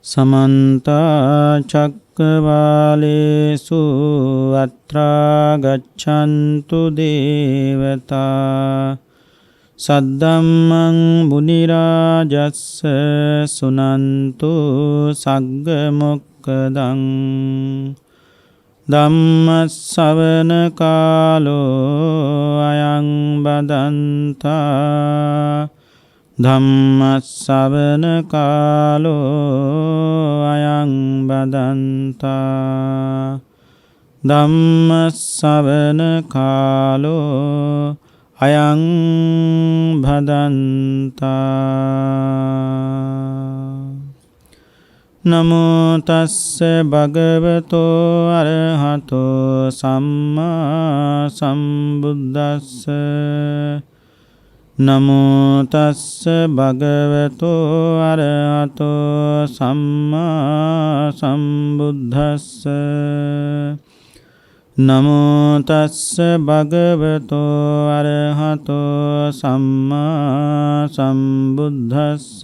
समन्ता चक्रवालेषु अत्रा गच्छन्तु देवता सद्धम्मं मुनिराजस्स सुनन्तु सग्गमुक्कदं ධම්මස්සවන කාලෝ අයං බදන්තා ධම්මස්සවන කාලෝ අයං බදන්තා ධම්මස්සවන කාලෝ අයං භදන්තා නමෝ තස්ස භගවතෝ අරහතෝ සම්මා සම්බුද්දස්ස නමෝ තස්ස භගවතෝ අරහතෝ සම්මා සම්බුද්දස්ස නමෝ තස්ස භගවතෝ අරහතෝ සම්මා සම්බුද්දස්ස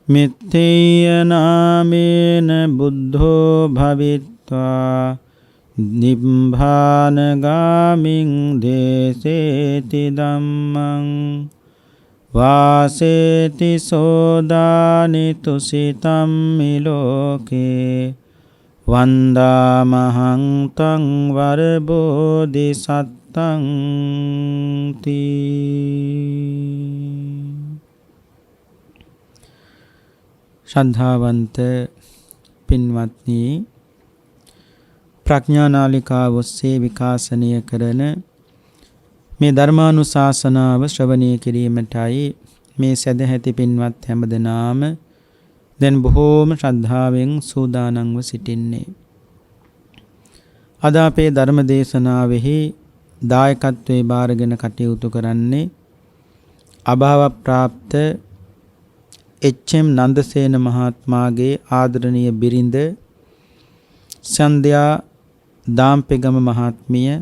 මිත්තේය නාමේන බුද්ධෝ භවිත්වා නිබ්බානගාමින් දේසේති ධම්මං වාසේති සෝදානි තුසිතම් මිලෝකේ වන්දාමහං තං වරබෝධිසත්තං තී. ශ්‍රද්ධාවන්ත පින්වත්නි, ප්‍රඥානාලිකාව ඔස්සේ විකාශනය කරන මේ ධර්මානුශාසනාව ශ්‍රවණය කිරීමටයි මේ සදැහැති පින්වත් හැමදෙනාම දැන් බොහෝම ශ්‍රද්ධාවෙන් සූදානම්ව සිටින්නේ. අද අපේ ධර්ම දේශනාවෙහි දායකත්වයේ බාරගෙන කටයුතු කරන්නේ අභාව ප්‍රාප්ත එච්.එම්. නන්දසේන මහත්මයාගේ ආදරණීය බිරිඳ සන්ධ්‍යා දාම්පෙගම මහත්මිය,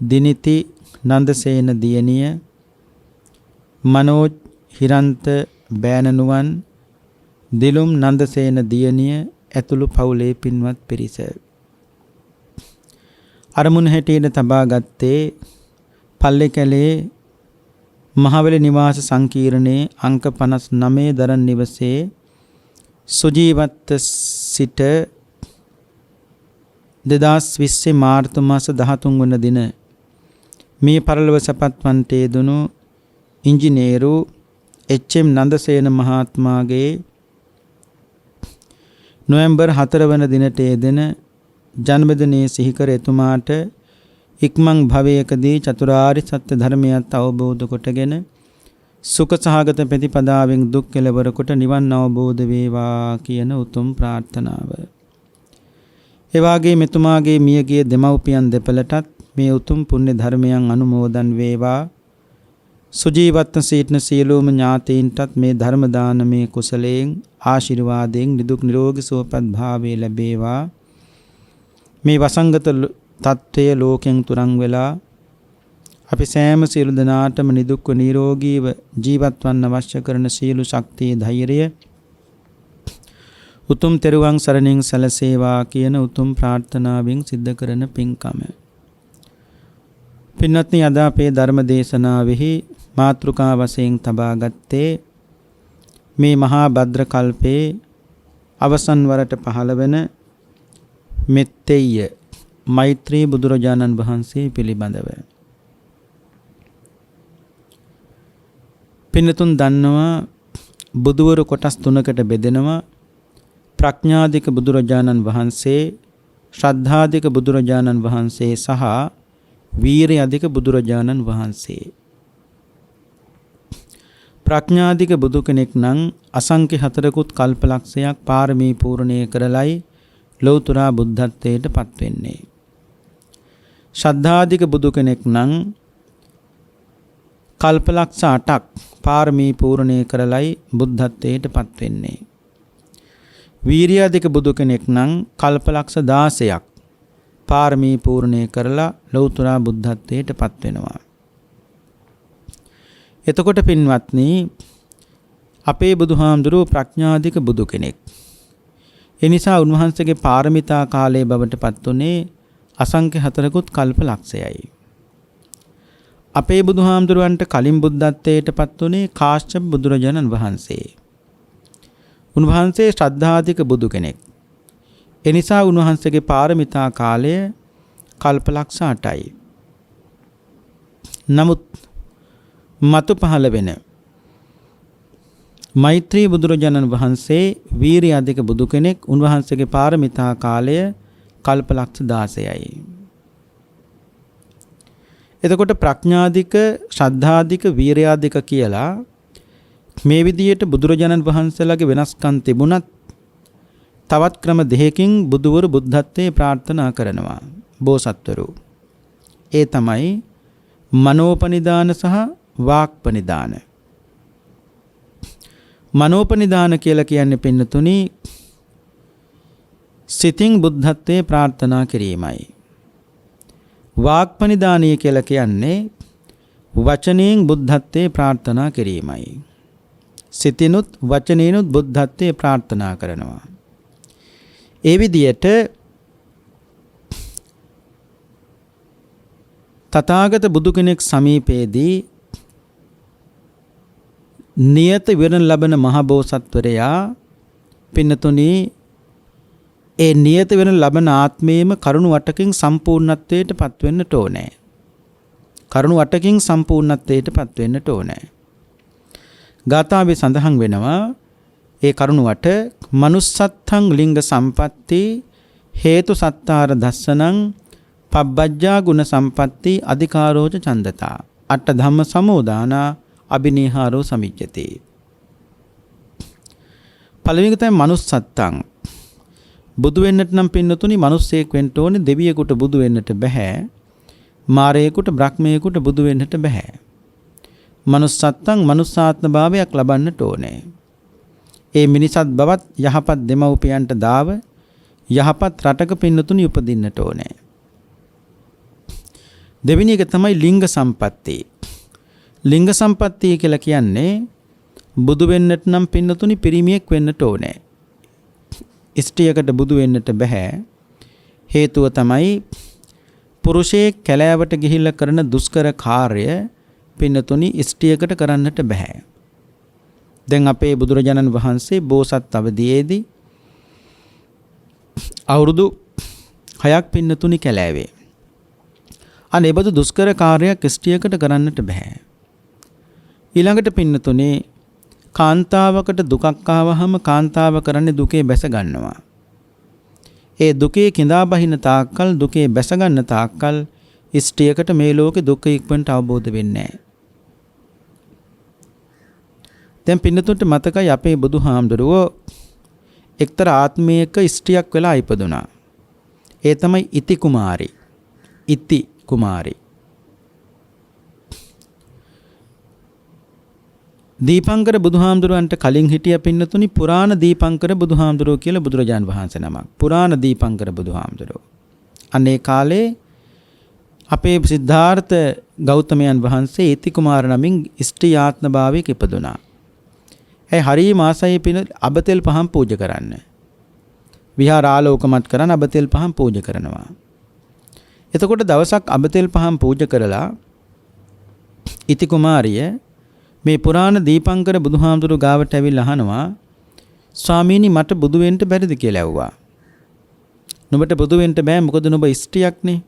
දිනිති නන්දසේන දියණිය, මනෝජ් හිරන්ත බෑණනුවන්, දිලුම් නන්දසේන දියණිය ඇතුළු පවුලේ පින්වත් පිරිස. අරමුණ හැටියට තබා ගත්තේ පල්ලේකැලේ මහවැලි නිවාස සංකීර්ණයේ අංක 59 දරන් නිවසේ සුජීවත්ව සිට 2020 මාර්තු මාස 13 වන දින මේ පරලොව සපත්වන්ටේ දුණු ඉංජිනේරු එච්.එම්. නන්දසේන මහත්මයාගේ නොවැම්බර් 4 වන දිනට යෙදෙන ජන්මදිනයේ සිහි කර එතුමාට ඉක්මන් භවයකදී චතුරාර්ය සත්‍ය ධර්මයත් අවබෝධ කොටගෙන සුඛ සහගත ප්‍රතිපදාවෙන් දුක් කෙලවර කොට නිවන් අවබෝධ වේවා කියන උතුම් ප්‍රාර්ථනාව. ඒ වගේම මෙතුමාගේ මියගිය දෙමව්පියන් දෙපළටත් මේ උතුම් පුණ්‍ය ධර්මයන් අනුමෝදන් වේවා. සුජීවත්ව සිටින සියලුම ඥාතීන්ටත් මේ ධර්ම දානමේ කුසලයෙන් ආශිර්වාදයෙන් නිදුක් නිරෝගී සුවපත් භාවය ලැබේවා. මේ වසංගත තත්ත්වය ලෝකෙන් තුරන් වෙලා අපි සෑම සියලු දෙනාටම නිදුක්ව නිරෝගීව ජීවත් වන්න අවශ්‍ය කරන සියලු ශක්තිය ධෛර්යය උතුම් තෙරුවන් සරණින් සැලසේවා කියන උතුම් ප්‍රාර්ථනාවෙන් සිද්ධ කරන පින්කම. පින්වත්නි, අද අපේ ධර්ම දේශනාවෙහි මාතෘකා වශයෙන් තබා ගත්තේ මේ මහා භද්‍ර කල්පේ අවසන් වරට පහළ වෙන මෙත්තෙය මෛත්‍රී බුදුරජාණන් වහන්සේ පිළිබඳව. පින්නතුන් දන්නවා බුදුවරු කොටස් තුනකට බෙදෙනවා. ප්‍රඥාධික බුදුරජාණන් වහන්සේ, ශ්‍රද්ධාධික බුදුරජාණන් වහන්සේ සහ වීරිය අධික බුදුරජාණන් වහන්සේ. ප්‍රඥාධික බුදු කෙනෙක් නම් අසංඛ්‍ය 4කුත් කල්පලක්ෂයක් පාරමී පූර්ණේ කරලයි ලෞතර බුද්ධත්වයට පත් වෙන්නේ. ශ්‍රද්ධාධික බුදු කෙනෙක් නම් කල්පලක්ෂ 8ක් පාරමී පූර්ණේ කරලයි බුද්ධත්වයට පත් වෙන්නේ. වීරියාධික බුදු කෙනෙක් නම් කල්පලක්ෂ 16ක් පාරමී පූර්ණේ කරලා ලෞතර බුද්ධත්වයට පත් වෙනවා. එතකොට පින්වත්නි, අපේ බුදුහාමුදුරුවෝ ප්‍රඥාධික බුදු කෙනෙක්. ඒ නිසා උන්වහන්සේගේ පාරමිතා කාලයේ බවට පත් වුණේ අසංඛ්‍ය 4කුත් කල්ප ලක්ෂයයි. අපේ බුදුහාමුදුරුවන්ට කලින් බුද්ධත්වයට පත් වුණේ කාශ්‍යප බුදුරජාණන් වහන්සේ. උන්වහන්සේ ශ්‍රද්ධාධික බුදු කෙනෙක්. ඒ නිසා උන්වහන්සේගේ පාරමිතා කාලය කල්ප ලක්ෂ 8යි. නමුත් මතු පහළ වෙන මෛත්‍රී බුදුරජාණන් වහන්සේ වීරිය අධික බුදු කෙනෙක්. උන්වහන්සේගේ පාරමිතා කාලය කල්ප ලක්ෂ 16යි. එතකොට ප්‍රඥාධික, ශ්‍රද්ධාධික, වීරියාධික කියලා මේ විදිහට බුදුරජාණන් වහන්සේලාගේ වෙනස්කම් තිබුණත් තවත් ක්‍රම දෙකකින් බුදුවරු බුද්ධත්වයේ ප්‍රාර්ථනා කරනවා බෝසත්වරු. ඒ තමයි මනෝපනිදාන සහ වාක්පනිදාන. මනෝපනිදාන කියලා කියන්නේ පින්නතුනි සිතින් බුද්ධත්වයේ ප්‍රාර්ථනා කිරීමයි. වාක්පනිදානය කියලා කියන්නේ වචනයෙන් බුද්ධත්වයේ ප්‍රාර්ථනා කිරීමයි. සිතිනුත් වචනේනුත් බුද්ධත්වයේ ප්‍රාර්ථනා කරනවා. ඒ විදියට තථාගත බුදු කෙනෙක් සමීපයේදී නියත විරණ ලබන මහ බෝසත්වරයා පින්නතුනි ඒ නියත විරණ ලබන ආත්මයේම කරුණු 8කින් සම්පූර්ණත්වයට පත් වෙන්නට ඕනේ. කරුණු 8කින් සම්පූර්ණත්වයට පත් වෙන්නට ඕනේ. ගාථාවේ සඳහන් වෙනවා ඒ කරුණු 8 මනුස්සත්තං ලිංග සම්පatti හේතු සත්තාර දස්සනං පබ්බජ්ජා ගුණ සම්පatti අධිකාරෝච ඡන්දතා අට ධම්ම සමෝදානා අබිනීහාරෝ සමිජ්ජති. පළවෙනි එක තමයි මනුස්සත්තං. බුදු වෙන්නට නම් පින්නතුනි මිනිස්සෙක් වෙන්න ඕනේ. දෙවියෙකුට බුදු වෙන්නට බෑ. මාරයෙකුට බ්‍රහ්මයෙකුට බුදු වෙන්නට බෑ. මනුස්සත්තං මනුස්සාත්ම භාවයක් ලබන්නට ඕනේ. ඒ මිනිසත් බවත් යහපත් දෙමව්පියන්ට දාව යහපත් රටක පින්නතුනි උපදින්නට ඕනේ. දෙවෙනි එක තමයි ලිංග සම්පatti. ලිංග සම්පත්තිය කියලා කියන්නේ බුදු වෙන්නට නම් පින්නතුනි පිරිමියෙක් වෙන්නට ඕනේ. ස්ත්‍රියකට බුදු වෙන්නට බෑ. හේතුව තමයි පුරුෂයෙක් කැලෑවට ගිහිල්ලා කරන දුෂ්කර කාර්ය පින්නතුනි ස්ත්‍රියකට කරන්නට බෑ. දැන් අපේ බුදුරජාණන් වහන්සේ බෝසත් අවදියේදී අවුරුදු 6ක් පින්නතුනි කැලෑවේ. අනේ බදු දුෂ්කර කාර්යයක් ස්ත්‍රියකට කරන්නට බෑ. ඊළඟට පින්නතුනේ කාන්තාවකට දුකක් ආවහම කාන්තාව කරන්නේ දුකේ බැස ගන්නවා. ඒ දුකේ කිඳා බහින තාක්කල් දුකේ බැස ගන්න තාක්කල් ස්ත්‍රියකට මේ ලෝකේ දුක ඉක්මනට අවබෝධ වෙන්නේ නැහැ. දැන් පින්නතුන්ට මතකයි අපේ බුදුහාමුදුරුවෝ එක්තරා ආත්මයක ස්ත්‍රියක් වෙලා ඉපදුනා. ඒ තමයි ඉති කුමාරි. ඉති කුමාරි. දීපංකර බුදුහාමුදුරුවන්ට කලින් හිටිය පින්නතුනි පුරාණ දීපංකර බුදුහාමුදුරුවෝ කියලා බුදුරජාන් වහන්සේ නමක්. පුරාණ දීපංකර බුදුහාමුදුරුවෝ. අනේ කාලේ අපේ සිද්ධාර්ථ ගෞතමයන් වහන්සේ ඉති කුමාර නමින් ස්ත්‍රී ආත්ම භාවයක ඉපදුනා. ඒ හරි මාසයේ පින අබතෙල් පහන් පූජා කරන්න. විහාර ආලෝකමත් කරන් අබතෙල් පහන් පූජා කරනවා. එතකොට දවසක් අබතෙල් පහන් පූජා කරලා ඉති කුමාරිය මේ පුරාණ දීපංකර බුදුහාමුදුරු ගාවට ඇවිල්ලා අහනවා ස්වාමීනි මට බුදු වෙන්න බැරිද කියලා ඇහුවා. නුඹට බුදු වෙන්න බෑ මොකද නුඹ ස්ත්‍රියක්නේ.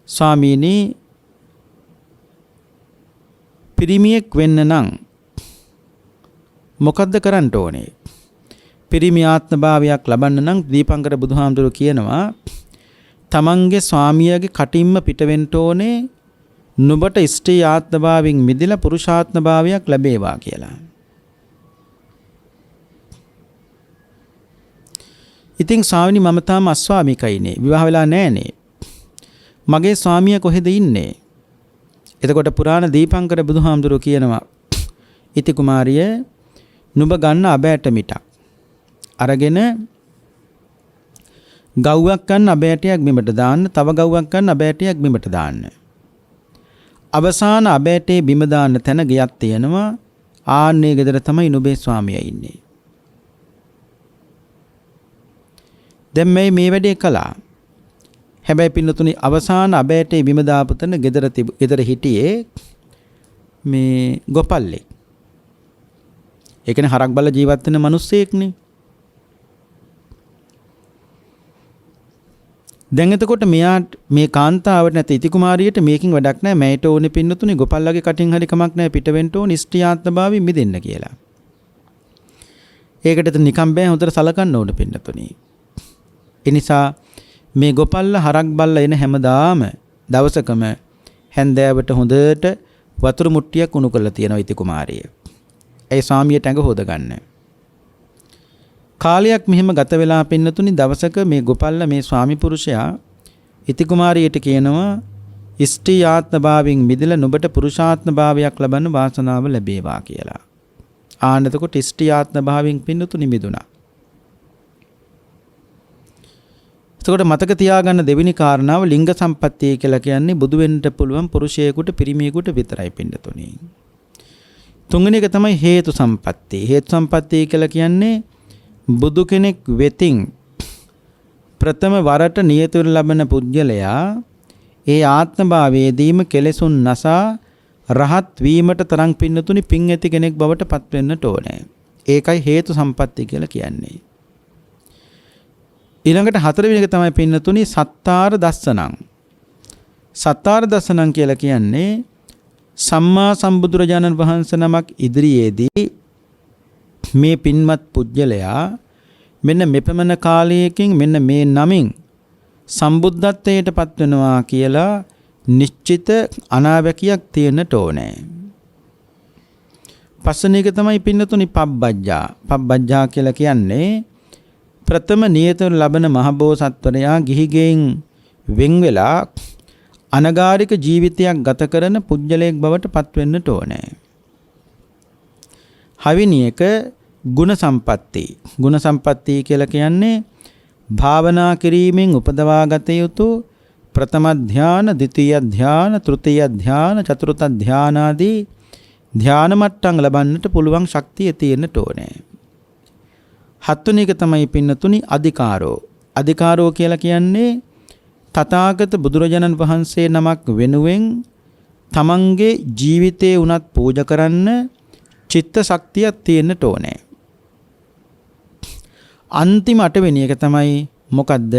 ස්වාමීනි පිරිමියෙක් වෙන්න නම් මොකද්ද කරන්න ඕනේ? පිරිමි ආත්ම භාවයක් ලබන්න නම් දීපංකර බුදුහාමුදුරු කියනවා තමන්ගේ ස්වාමියාගේ කටින්ම පිට වෙන්න ඕනේ. නුඹට ස්ත්‍රී ආත්ම භාවයෙන් මිදලා පුරුෂාත්ම භාවයක් ලැබේවා කියලා. ඉතින් ස්වාමීනි මම තාම අස්වාමිකයිනේ. විවාහ වෙලා නැහනේ. මගේ ස්වාමියා කොහෙද ඉන්නේ? එතකොට පුරාණ දීපංකර බුදුහාමුදුරු කියනවා ඉති කුමාරිය නුඹ ගන්න අබෑට මිටක් අරගෙන ගව්වක් ගන්න අබෑටයක් බිමට දාන්න. තව ගව්වක් ගන්න අබෑටයක් බිමට දාන්න. අවසාන අබෑටේ බිම දාන්න තැන ගයක් තියෙනවා. ආන්නේ ගෙදර තමයි නුඹේ ස්වාමියා ඉන්නේ. දැන් මේ වැඩේ කළා. හැබැයි පින්නතුනි අවසාන අබෑටේ බිම දාපු තැන ගෙදර හිටියේ මේ ගොපල්ලෙක්. ඒ කියන්නේ හරක් බල්ල ජීවත් වෙන මිනිස්සෙක්නේ. දැන් එතකොට මෙයා මේ කාන්තාවට නැති ඉති කුමාරියට මේකින් වැඩක් නැහැ. මෑට ඕනේ පින්නතුනි ගොපල්ලගේ කටින් හරි කමක් නැහැ පිට වෙන්න ඕනේ ඉෂ්ටියාත්මභාවයෙන් මිදෙන්න කියලා. ඒකට නිකම් බෑ හොඳට සලකන්න ඕනේ පින්නතුනි. ඒ නිසා මේ ගොපල්ල හරක් බල්ල එන හැමදාම දවසකම හැන්දෑවට හොඳට වතුර මුට්ටියක් උණු කරලා තියෙනවා ඉති කුමාරිය. ඒ ස්වාමියට ඇඟ හොද ගන්න. කාලයක් මෙහෙම ගත වෙලා පින්නතුනි දවසක මේ ගොපල්ල මේ ස්වාමි පුරුෂයා ඉති කුමාරියට කියනවා ඉෂ්ටියාත්මභාවයෙන් මිදලා නුඹට පුරුෂාත්මභාවයක් ලබන්න වාසනාව ලැබේවා කියලා. ආනතකොට ඉෂ්ටියාත්මභාවයෙන් පින්නතුනි මිදුණා. එතකොට මතක තියාගන්න දෙවෙනි කාරණාව ලිංග සම්පත්තිය කියලා කියන්නේ බුදු වෙන්න පුළුවන් පුරුෂයෙකුට පිරිමියෙකුට විතරයි පින්නතුනි. තුන්වෙනි එක තමයි හේතු සම්පත්තිය. හේතු සම්පත්තිය කියලා කියන්නේ බුදු කෙනෙක් වෙතින් ප්‍රථම වරට නියත ලැබෙන පුජ්‍යලයා ඒ ආත්මභාවයේදීම කෙලෙසුන් නසා රහත් වීමට තරම් පින්නතුනි පින් ඇති කෙනෙක් බවට පත් වෙන්නට ඕනේ. ඒකයි හේතු සම්පත්තිය කියලා කියන්නේ. ඊළඟට හතරවෙනි එක තමයි පින්නතුනි සත්තාර දස්සනං. සත්තාර දස්සනං කියලා කියන්නේ සම්මා සම්බුදුරජාණන් වහන්සේ නමක් ඉදිරියේදී මේ පින්වත් පුජ්‍යලයා මෙන්න මෙපමණ කාලයකින් මෙන්න මේ නමින් සම්බුද්ධත්වයට පත් වෙනවා කියලා නිශ්චිත අනාවැකියක් තියෙන්නට ඕනේ. පස්වෙනි එක තමයි පින්නතුනි පබ්බජ්ජා. පබ්බජ්ජා කියලා කියන්නේ ප්‍රථම නියතව ලබන මහබෝසත්වරයා ගිහිගෙන් වෙන් වෙලා අනගාരിക ජීවිතයක් ගත කරන පුජ්‍යලයක් බවට පත් වෙන්නට ඕනේ. හවිනි එක ගුණ සම්පatti. ගුණ සම්පatti කියලා කියන්නේ භාවනා කිරීමෙන් උපදවාගත යුතු ප්‍රථම ධාන, ද්විතීය ධාන, තෘතීය ධාන, චතුර්ථ ධාන ආදී ධාන මට්ටම් ලබන්නට පුළුවන් ශක්තිය තියෙන්නට ඕනේ. හත්වෙනි එක තමයි පින්නතුනි අධිකාරෝ. අධිකාරෝ කියලා කියන්නේ තථාගත බුදුරජාණන් වහන්සේ නමක් වෙනුවෙන් තමන්ගේ ජීවිතේ උනත් පූජා කරන්න චිත්ත ශක්තියක් තියෙන්නට ඕනේ. අන්තිම 8 වෙනි එක තමයි මොකද්ද?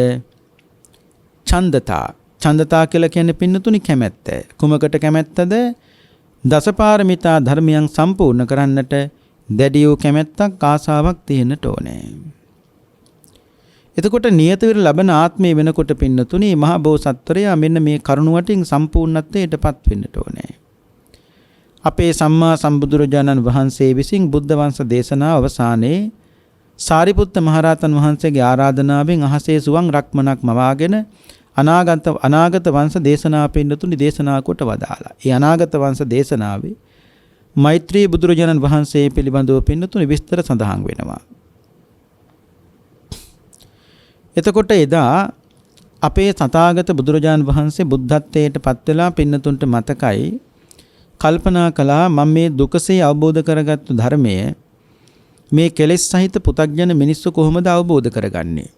ඡන්දතා. ඡන්දතා කියලා කියන්නේ පින්නතුනි කැමැත්ත. කුමකට කැමැත්තද? දසපාරමිතා ධර්මයන් සම්පූර්ණ කරන්නට දැඩි වූ කැමැත්තක් ආසාවක් තියෙන්නට ඕනේ. එතකොට නියත විර ලබන ආත්මය වෙනකොට පින්නතුනි මහා බෝසත්වරයා මෙන්න මේ කරුණ වටින් සම්පූර්ණත්වයටපත් වෙන්නට ඕනේ. අපේ සම්මා සම්බුදුරජාණන් වහන්සේ විසින් බුද්ධ වංශ දේශනාව අවසානයේ සාරිපුත්ත මහරහතන් වහන්සේගේ ආරාධනාවෙන් අහසේ සුවන් රක්මනක් මවාගෙන අනාගත වංශ දේශනාව පින්නතුනි දේශනා කොට වදාලා. ඒ අනාගත වංශ දේශනාවේ මෛත්‍රී බුදුරජාණන් වහන්සේ පිළිබඳව පින්නතුනි විස්තර සඳහන් වෙනවා. එතකොට එදා අපේ තථාගත බුදුරජාණන් වහන්සේ බුද්ධත්වයට පත් වෙලා පින්නතුන්ට මතකයි කල්පනා කළා මම මේ දුකසේ අවබෝධ කරගත්තු ධර්මය මේ කෙලෙස් සහිත පුතග්ජන මිනිස්සු කොහොමද අවබෝධ කරගන්නේ?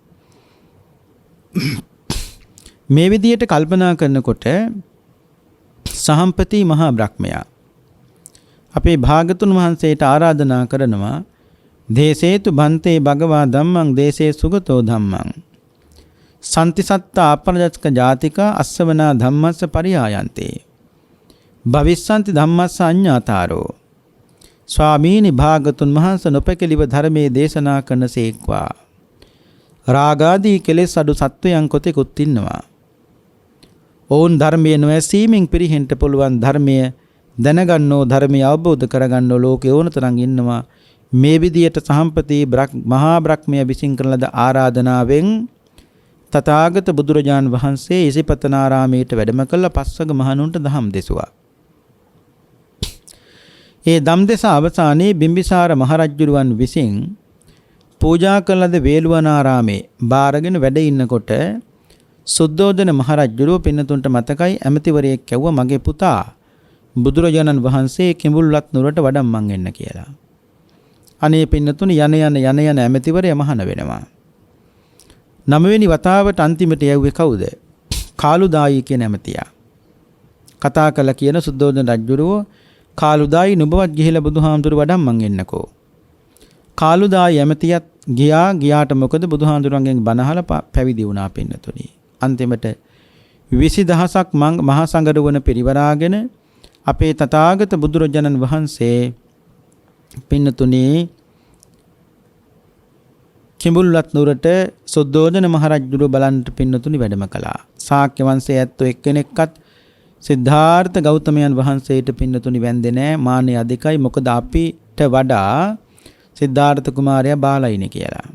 මේ විදියට කල්පනා කරනකොට සහම්පති මහා බ්‍රහ්මයා අපේ භාගතුන් වහන්සේට ආරාධනා කරනවා දේසේතු බන්තේ භගවා ධම්මං දේසේ සුගතෝ ධම්මං සම්තිසත්ත අපරජස්ක ජාතික අස්සවනා ධම්මස්ස පරියායන්තේ භවිස්සන්ති ධම්මස්ස අඤ්ඤාතාරෝ ස්වාමීනි භාගතුන් වහන්සේ නොපැකිලිව ධර්මයේ දේශනා කරනසේක්වා. රාගාදී කෙලෙස් අඩු සත්වයන් කොතෙකුත් ඉන්නවා. ඔවුන් ධර්මයේ නොඇසීමෙන් පිරිහෙන්න පුළුවන් ධර්මය දැනගන්නෝ ධර්මය අවබෝධ කරගන්නෝ ලෝකේ ඕනතරම් ඉන්නවා. මේ විදියට සහම්පති මහා බ්‍රහ්මයා විසින් කරන ලද ආරාධනාවෙන් තථාගත බුදුරජාණන් වහන්සේ ඉසිපතනාරාමයට වැඩම කළ පස්වග මහණුන්ට දහම් දෙසුවා. ඒ දම් දෙස අවසානයේ බිම්බිසාර මහරජුරුවන් විසින් පූජා කළ ලද වේළුවනාරාමේ බාරගෙන වැඩ ඉන්නකොට සුද්ධෝදන මහරජුරුව පින්නතුන්ට මතකයි ඇමතිවරයෙක් කැවුවා මගේ පුතා බුදුරජාණන් වහන්සේ කිඹුල්වත් නුවරට වඩම්මන් එන්න කියලා. අනේ පින්නතුනි යන ඇමතිවරයා මහාන වෙනවා. 9 වෙනි වතාවට අන්තිමට යව්වේ කවුද? කාලුදායි කියන ඇමතියා. කතා කළ කියන සුද්ධෝදන රජුරෝ කාලුදායි නුඹවත් ගිහිලා බුදුහාමුදුරු වඩම්මන් එන්නකෝ. කාලුදායි ඇමතියත් ගියාට මොකද බුදුහාමුදුරන්ගෙන් බණ අහලා පැවිදි වුණා පින්නතුනි. අන්තිමට 20000ක් මහා සංඝරුවන පිරිවරාගෙන අපේ තථාගත බුදුරජාණන් වහන්සේ පින්නතුනි කිඹුල්වත් නුවරට සුද්ධෝදන මහරජුරෝ බලන්ට පින්නතුනි වැඩම කළා. ශාක්‍ය වංශයේ ඇත්තෝ එක්කෙනෙක්වත් සිද්ධාර්ථ ගෞතමයන් වහන්සේට පින්නතුනි වැන්දේ නැහැ. මානෙ අධිකයි. මොකද අපිට වඩා සිද්ධාර්ථ කුමාරයා බාලයිනේ කියලා.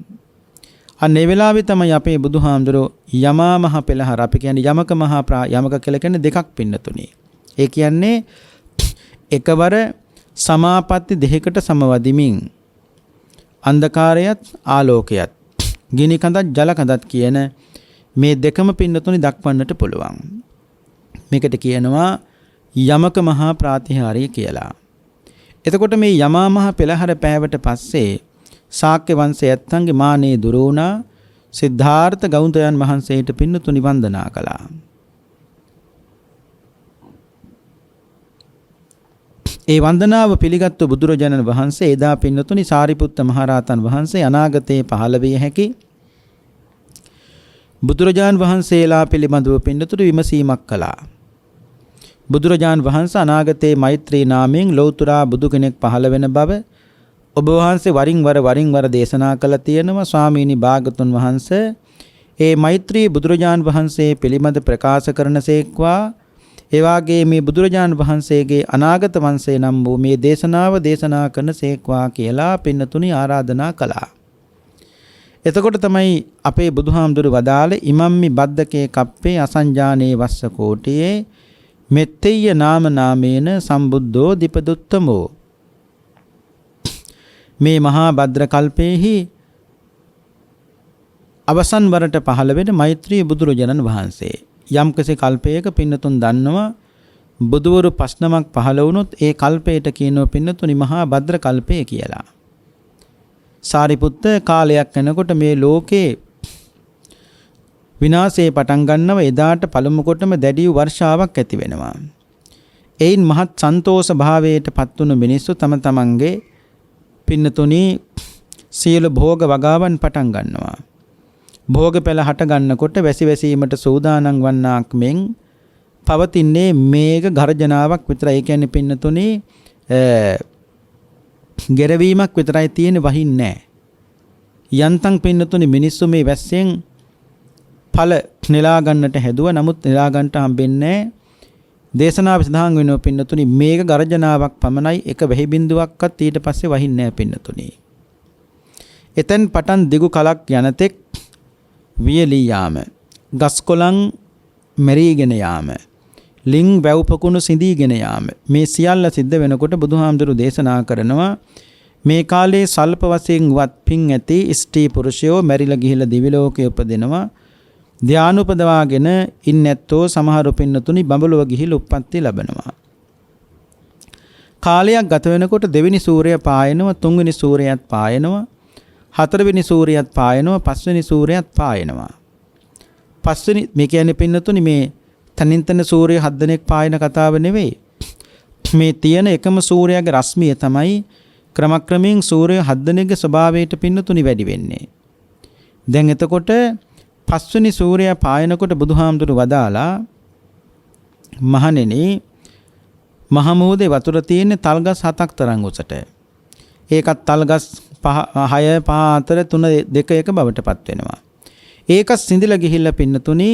අන්න ඒ වෙලාවේ තමයි අපේ බුදුහාමුදුරෝ යමා මහ පෙළහර අපි කියන්නේ යමක මහා යමක කියලා කියන්නේ දෙකක් පින්නතුනි. ඒ කියන්නේ එකවර සමාපatti දෙකකට සමවදිමින් අන්ධකාරයත් ආලෝකයත් ගිනි කඳත් ජල කඳත් කියන මේ දෙකම පින්නතුනි දක්වන්නට පුළුවන්. මේකට කියනවා යමක මහා ප්‍රාතිහාර්ය කියලා. එතකොට මේ යමා මහ පෙළහර පෑවට පස්සේ ශාක්‍ය වංශයේ ඇත්තන්ගේ මානේ දුර වුණා. සිද්ධාර්ථ ගෞතමයන් වහන්සේට පින්නතුනි වන්දනා කළා. ඒ වන්දනාව පිළිගත්තු බුදුරජාණන් වහන්සේ එදා පින්නතුනි සාරිපුත්ත මහරහතන් වහන්සේ අනාගතයේ පහළ විය හැකි බුදුරජාණන් වහන්සේලා පිළිබඳව පින්නතුනි විමසීමක් කළා. බුදුරජාණන් වහන්සේ අනාගතයේ මෛත්‍රී නාමයෙන් ලෞතුරා බුදු කෙනෙක් පහළ වෙන බව ඔබ වහන්සේ වරින් වර දේශනා කළා තියෙනවා. ස්වාමීනි භාගතුන් වහන්සේ ඒ මෛත්‍රී බුදුරජාණන් වහන්සේ පිළිබඳ ප්‍රකාශ කරනසේක්වා ඒ වාගේ මේ බුදුරජාණන් වහන්සේගේ අනාගත වංශය නම් වූ මේ දේශනාව දේශනා කරනසේක්වා කියලා පින්නතුනි ආරාධනා කළා. එතකොට තමයි අපේ බුදුහාමුදුරු වදාළේ ඉමම්මි බද්දකේ කප්පේ අසංජානේ වස්ස කෝටියේ මෙත්තෙය්‍ය නාම නාමේන සම්බුද්ධෝ දීපදුත්තමෝ. මේ මහා භද්‍ර කල්පයේහි අවසන් වරට පහළ වෙන මෛත්‍රී බුදුරජාණන් වහන්සේ යම්කිසි කල්පයක පින්නතුන් දන්නවා බුදුවරු 5 නමක් පහළ වුණොත් ඒ කල්පයට කියනවා පින්නතුනි මහා භද්‍ර කල්පය කියලා. සාරිපුත්ත කාලයක් යනකොට මේ ලෝකේ විනාශේ පටන් ගන්නව. එදාට පළමු කොටම දැඩි වර්ෂාවක් ඇති වෙනවා. එයින් මහත් සන්තෝෂ භාවයට පත් වුණු මිනිස්සු තම තමන්ගේ පින්නතුනි සියලු භෝග වගාවන් පටන් ගන්නවා. භෝග පෙළ හට ගන්නකොට වැසි වැසීමට සූදානම් වන්නාක් මෙන් පවතින්නේ මේඝ ගර්ජනාවක් විතරයි. ඒ කියන්නේ පින්නතුනි ගෙරවීමක් විතරයි තියෙන්නේ, වහින්නේ නැහැ. යන්තම් පින්නතුනි මිනිස්සු මේ වැස්සෙන් ඵල නෙලා ගන්නට හැදුවා. නමුත් නෙලා ගන්නට හම්බෙන්නේ නැහැ. දේශනාවේ සඳහන් වෙනවා පින්නතුනි මේඝ ගර්ජනාවක් පමණයි, එක වෙහි බිඳුවක්වත් ඊට පස්සේ වහින්නේ නැහැ පින්නතුනි. එතෙන් පටන් දිගු කලක් යනතෙක් වියලී යාම, ගස් කොළන් මෙරීගෙන යාම, ලිං වැව් පකුණු සිඳීගෙන යාම, මේ සියල්ල සිද්ධ වෙනකොට බුදුහාමුදුරු දේශනා කරනවා මේ කාලේ සල්ප වශයෙන් වත් පින් ඇති ස්ත්‍රී පුරුෂයෝ මැරිලා ගිහිලා දිවි ලෝකයේ උපදිනවා. ධානුපදවාගෙන ඉන්නැත්තෝ සමහර පින්නතුනි බඹලොව ගිහිලා උප්පත්ති ලැබෙනවා. කාලයක් ගත වෙනකොට දෙවෙනි සූර්යයා පායනවා, තුන්වෙනි සූර්යයාත් පායනවා, හතරවෙනි සූර්යයාත් පායනවා, පස්වෙනි සූර්යයාත් පායනවා. පස්වෙනි මේ කියන්නේ පින්නතුනි මේ තනින් තන සූර්ය 7 දෙනෙක් පායන කතාව නෙවෙයි. මේ තියෙන එකම සූර්යයාගේ රශ්මිය තමයි ක්‍රමක්‍රමයෙන් සූර්ය 7 දෙනෙක්ගේ ස්වභාවයට පින්නතුනි වැඩි වෙන්නේ. දැන් එතකොට පස්වෙනි සූර්යයා පායනකොට බුදුහාමුදුරු වදාලා මහණෙනි මහමෝදේ වතුර තියෙන්නේ තල්ගස් 7ක් තරම් උසට. ඒකත් තල්ගස් 6 5 අතර 3 2 1 බවට පත් වෙනවා. ඒක සිඳිලා ගිහිල්ලා පින්නතුනි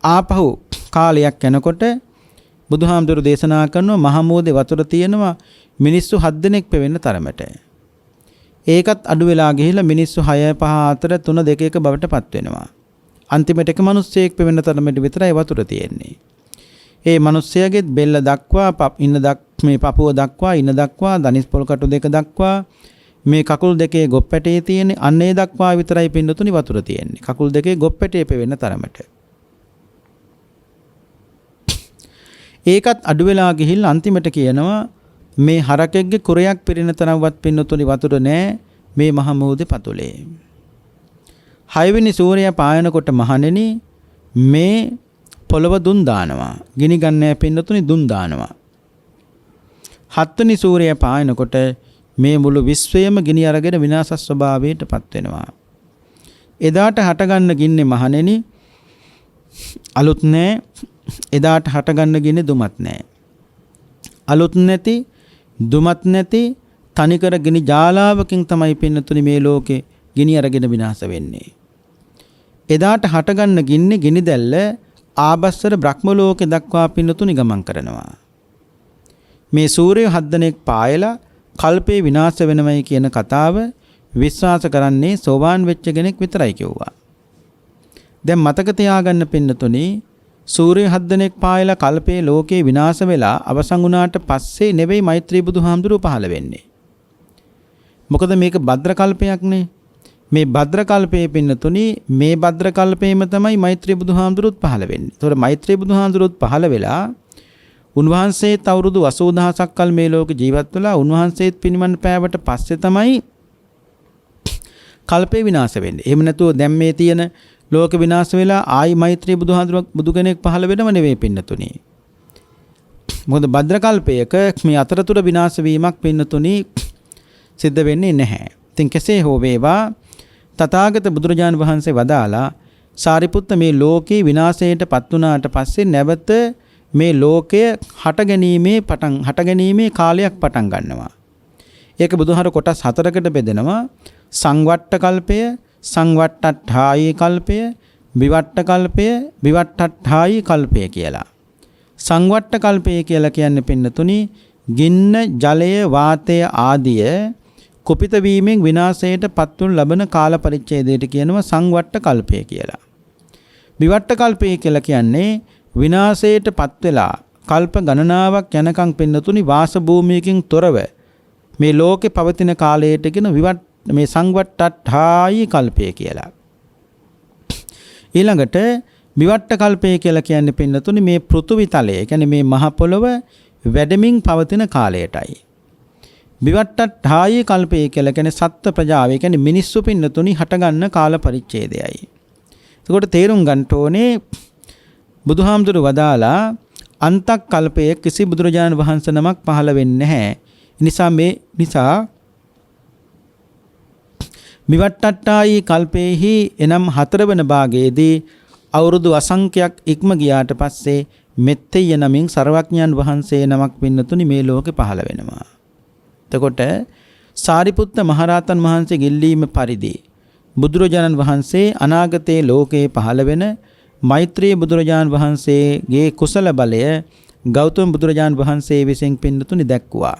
ආපහු කාලයක් යනකොට බුදුහාමුදුරු දේශනා කරනවා මහමෝදේ වතුර තියෙනවා මිනිස්සු 7 දෙනෙක් පෙවෙන්න තරමට. ඒකත් අඩු වෙලා ගිහිල්ලා මිනිස්සු 6 5 අතර 3 2 1 බවට පත් වෙනවා. අන්තිමට එක මිනිස්සෙක් පෙවෙන්න තරමට විතරයි වතුර තියෙන්නේ. ඒ මිනිස්සයාගේ බෙල්ල දක්වා මේ පපුව දක්වා ඉන දක්වා දනිස් පොල් කටු දෙක දක්වා මේ කකුල් දෙකේ ගොප්පැටේ තියෙන්නේ අන්නේ දක්වා විතරයි පින්නතුනි වතුර තියෙන්නේ. කකුල් දෙකේ ගොප්පැටේ පෙවෙන්න තරමට. ඒකත් අඩු වෙලා ගිහිල්ලා අන්තිමට කියනවා මේ හරකෙක්ගේ කුරයක් පිරෙන තරම්වත් පින්නතුනි වතුර නැහැ මේ මහ මුහුදේ පතුලේ. 6 වෙනි සූර්යයා පායනකොට මහණෙනි මේ පොළව දුන් දානවා. ගිනි ගන්නෑ පින්නතුනි දුන් දානවා. 7 වෙනි සූර්යයා පායනකොට මේ මුළු විශ්වයම ගිනි අරගෙන විනාශ ස්වභාවයටපත් වෙනවා. එදාට හටගන්න ගින්නේ මහණෙනි අලුත් නෑ. එදාට හටගන්න ගින්නේ දුමත් නෑ. අලුත් නැති දුමත් නැති තනිකර ගිනි ජාලාවකින් තමයි පින්නතුනි මේ ලෝකේ ගිනි අරගෙන විනාශ වෙන්නේ. එදාට හටගන්න ගින්නේ ගිනි දැල්ල ආබස්සර බ්‍රහ්ම ලෝකේ දක්වා පින්නතුනි ගමන් කරනවා. මේ සූර්ය 7 දෙනෙක් පායලා කල්පේ විනාශ වෙනවයි කියන කතාව විශ්වාස කරන්නේ සෝවාන් වෙච්ච කෙනෙක් විතරයි කිව්වා. දැන් මතක තියාගන්න පින්නතුනි සූර්ය 7 දෙනෙක් පායලා කල්පේ ලෝකේ විනාශ වෙලා අවසන් වුණාට පස්සේ නෙවෙයි මෛත්‍රී බුදුහාමුදුරුවෝ පහළ වෙන්නේ. මොකද මේක භද්‍ර කල්පයක්නේ. මේ භද්‍ර කල්පයේ පින්නතුනි මේ භද්‍ර කල්පයේම තමයි මෛත්‍රී බුදුහාමුදුරුවෝත් පහළ වෙන්නේ. ඒතකොට මෛත්‍රී බුදුහාමුදුරුවෝත් පහළ වෙලා උන්වහන්සේත් අවුරුදු 80000ක් කල් මේ ලෝක ජීවත් වෙලා උන්වහන්සේත් පිනිමන් පෑවට පස්සේ තමයි කල්පේ විනාශ වෙන්නේ. එහෙම නැතුව දැන් මේ තියෙන ලෝක විනාශ වෙලා ආයි මෛත්‍රී බුදුහාමුදුරුවෝ බුදු කෙනෙක් පහළ වෙනව නෙවෙයි පින්නතුනි. මොකද භද්‍ර කල්පයක මේ අතරතුර විනාශ වීමක් පින්නතුනි සිද්ධ වෙන්නේ නැහැ. ඉතින් කෙසේ හෝ වේවා තථාගත බුදුරජාණන් වහන්සේ වදාලා සාරිපුත්ත මේ ලෝකේ විනාශයටපත් වුණාට පස්සේ නැවත මේ ලෝකය හටගැනීමේ කාලයක් පටන් ගන්නවා. ඒක බුදුහාර කොටස් 4කට බෙදෙනවා. සංවට්ට කල්පය, සංවට්ටඨායි කල්පය, විවට්ට කල්පය, විවට්ටඨායි කල්පය කියලා. සංවට්ට කල්පය කියලා කියන්නේ පින්නතුනි ගින්න, ජලය, වාතය ආදිය කුපිත වීමෙන් විනාශයට පත්වනු ලබන කාල පරිච්ඡේදයට කියනවා සංවට්ට කල්පය කියලා. විවට්ට කල්පය කියලා කියන්නේ විනාශයට පත් වෙලා කල්ප ගණනාවක් යනකම් පින්නතුනි වාස භූමියකින් තොරව මේ ලෝකේ පවතින කාලයට කියන මේ සංවට්ටඨායි කල්පය කියලා. ඊළඟට විවට්ට කල්පය කියලා කියන්නේ පින්නතුනි මේ පෘථුවි තලය, කියන්නේ මේ මහ පොළව වැඩමින් පවතින කාලයටයි. විවට්ටඨායි කල්පය කියලා කියන්නේ සත්ත්ව ප්‍රජාව, කියන්නේ මිනිස්සු පින්නතුනි හටගන්න කාල පරිච්ඡේදයයි. එතකොට තේරුම් ගන්න ඕනේ බුදුහාමුදුරු වදාලා අන්තක් කල්පයේ කිසි බුදුරජාණන් වහන්සේ නමක් පහළ වෙන්නේ නැහැ. නිසා විවට්ටඨායි කල්පයේහි එනම් 4 වෙනි භාගයේදී අවුරුදු අසංඛ්‍යයක් ඉක්ම ගියාට පස්සේ මෙත්තෙය නමින් සර්වඥයන් වහන්සේ නමක් පින්නතුනි මේ ලෝකේ පහළ වෙනවා. එතකොට සාරිපුත්ත මහරහතන් වහන්සේ ගිල්ලීම පරිදි බුදුරජාණන් වහන්සේ අනාගතයේ ලෝකේ පහළ වෙන මෛත්‍රී බුදුරජාණන් වහන්සේගේ කුසල බලය ගෞතම බුදුරජාණන් වහන්සේ විසින් පින්නතුනි දැක්ුවා.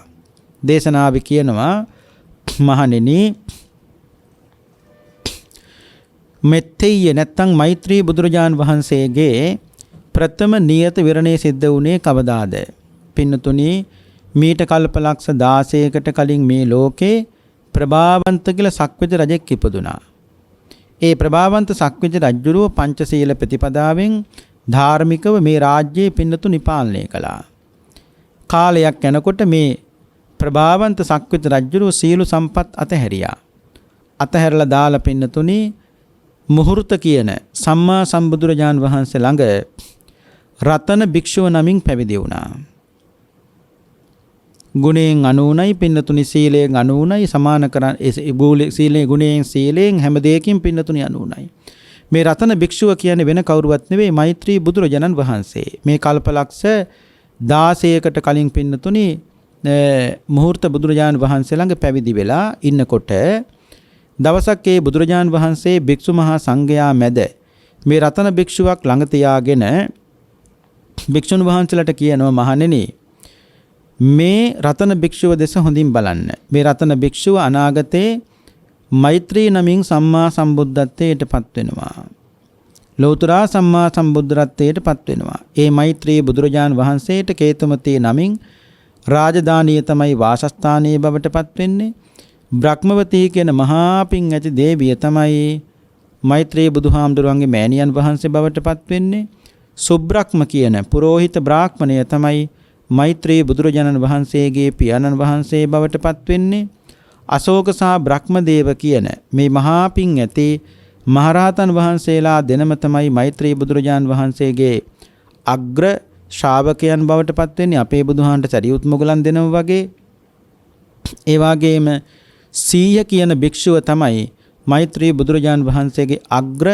දේශනාවේ කියනවා මහණෙනි මෙත්තෙය නැත්තම් මෛත්‍රී බුදුරජාණන් වහන්සේගේ ප්‍රථම නියත විරණේ සිද්ධ වුණේ කවදාද? පින්නතුනි මීට කල්පලක්ෂ 16කට කලින් මේ ලෝකේ ප්‍රභාවන්ත කියලා සක්විති රජෙක් ඉපදුනා. ඒ ප්‍රභාවන්ත සක්විති රජුරුව පංචශීල ප්‍රතිපදාවෙන් ධාර්මිකව මේ රාජ්‍යයේ පින්නතුනි පාලනය කළා. කාලයක් යනකොට මේ ප්‍රභාවන්ත සක්විති රජුරුව සීල සම්පත් අතහැරියා. අතහැරලා දාලා පින්නතුනි මුහුර්ත කියන සම්මා සම්බුදුරජාන් වහන්සේ ළඟ රතන භික්ෂුව නමින් පැවිදි වුණා. ගුණයෙන් 90යි පින්නතුනි සීලයෙන් 90යි සමාන කරන් සීලේ ගුණයෙන් සීලයෙන් හැම දෙයකින් පින්නතුනි 90යි. මේ රතන භික්ෂුව කියන්නේ වෙන කවුරුවත් නෙවෙයි මෛත්‍රී බුදුරජාණන් වහන්සේ. මේ කල්පලක්ෂ 16කට කලින් පින්නතුනි මුහුර්ත බුදුරජාණන් වහන්සේ ළඟ පැවිදි වෙලා ඉන්නකොට දවසක් ඒ බුදුරජාණන් වහන්සේ භික්ෂු මහා සංඝයා මැද මේ රතන භික්ෂුවක් ළඟ තියාගෙන භික්ෂුන් වහන්සේලාට කියනවා මහණෙනි මේ රතන භික්ෂුව දෙස හොඳින් බලන්න. මේ රතන භික්ෂුව අනාගතේ මෛත්‍රී නමින් සම්මා සම්බුද්ධත්වයට පත් වෙනවා. ලෞතර සම්මා සම්බුද්ධත්වයට පත් වෙනවා. ඒ මෛත්‍රී බුදුරජාණන් වහන්සේට කේතුමතී නමින් රාජධානිය තමයි වාසස්ථානීය බවට පත් වෙන්නේ. බ්‍රහ්මවතී කියන මහා පිං ඇති දේවිය තමයි මෛත්‍රී බුදුහාමුදුරන්ගේ මෑණියන් වහන්සේ බවට පත් වෙන්නේ. සුබ්‍රක්‍ම කියන පුරෝහිත බ්‍රාහ්මණය තමයි මෛත්‍රී බුදුරජාණන් වහන්සේගේ පියාණන් වහන්සේ බවට පත්වෙන්නේ. අශෝක සහ බ්‍රහ්මදේව කියන මේ මහා පිං ඇති මහරහතන් වහන්සේලා දෙනම තමයි මෛත්‍රී බුදුරජාණන් වහන්සේගේ අග්‍ර ශ්‍රාවකයන් බවට පත්වෙන්නේ. අපේ බුදුහාන්ට සරියුත් මොගලන් දෙනම වගේ. ඒ වගේම සීය කියන භික්ෂුව තමයි මෛත්‍රී බුදුරජාණන් වහන්සේගේ අග්‍ර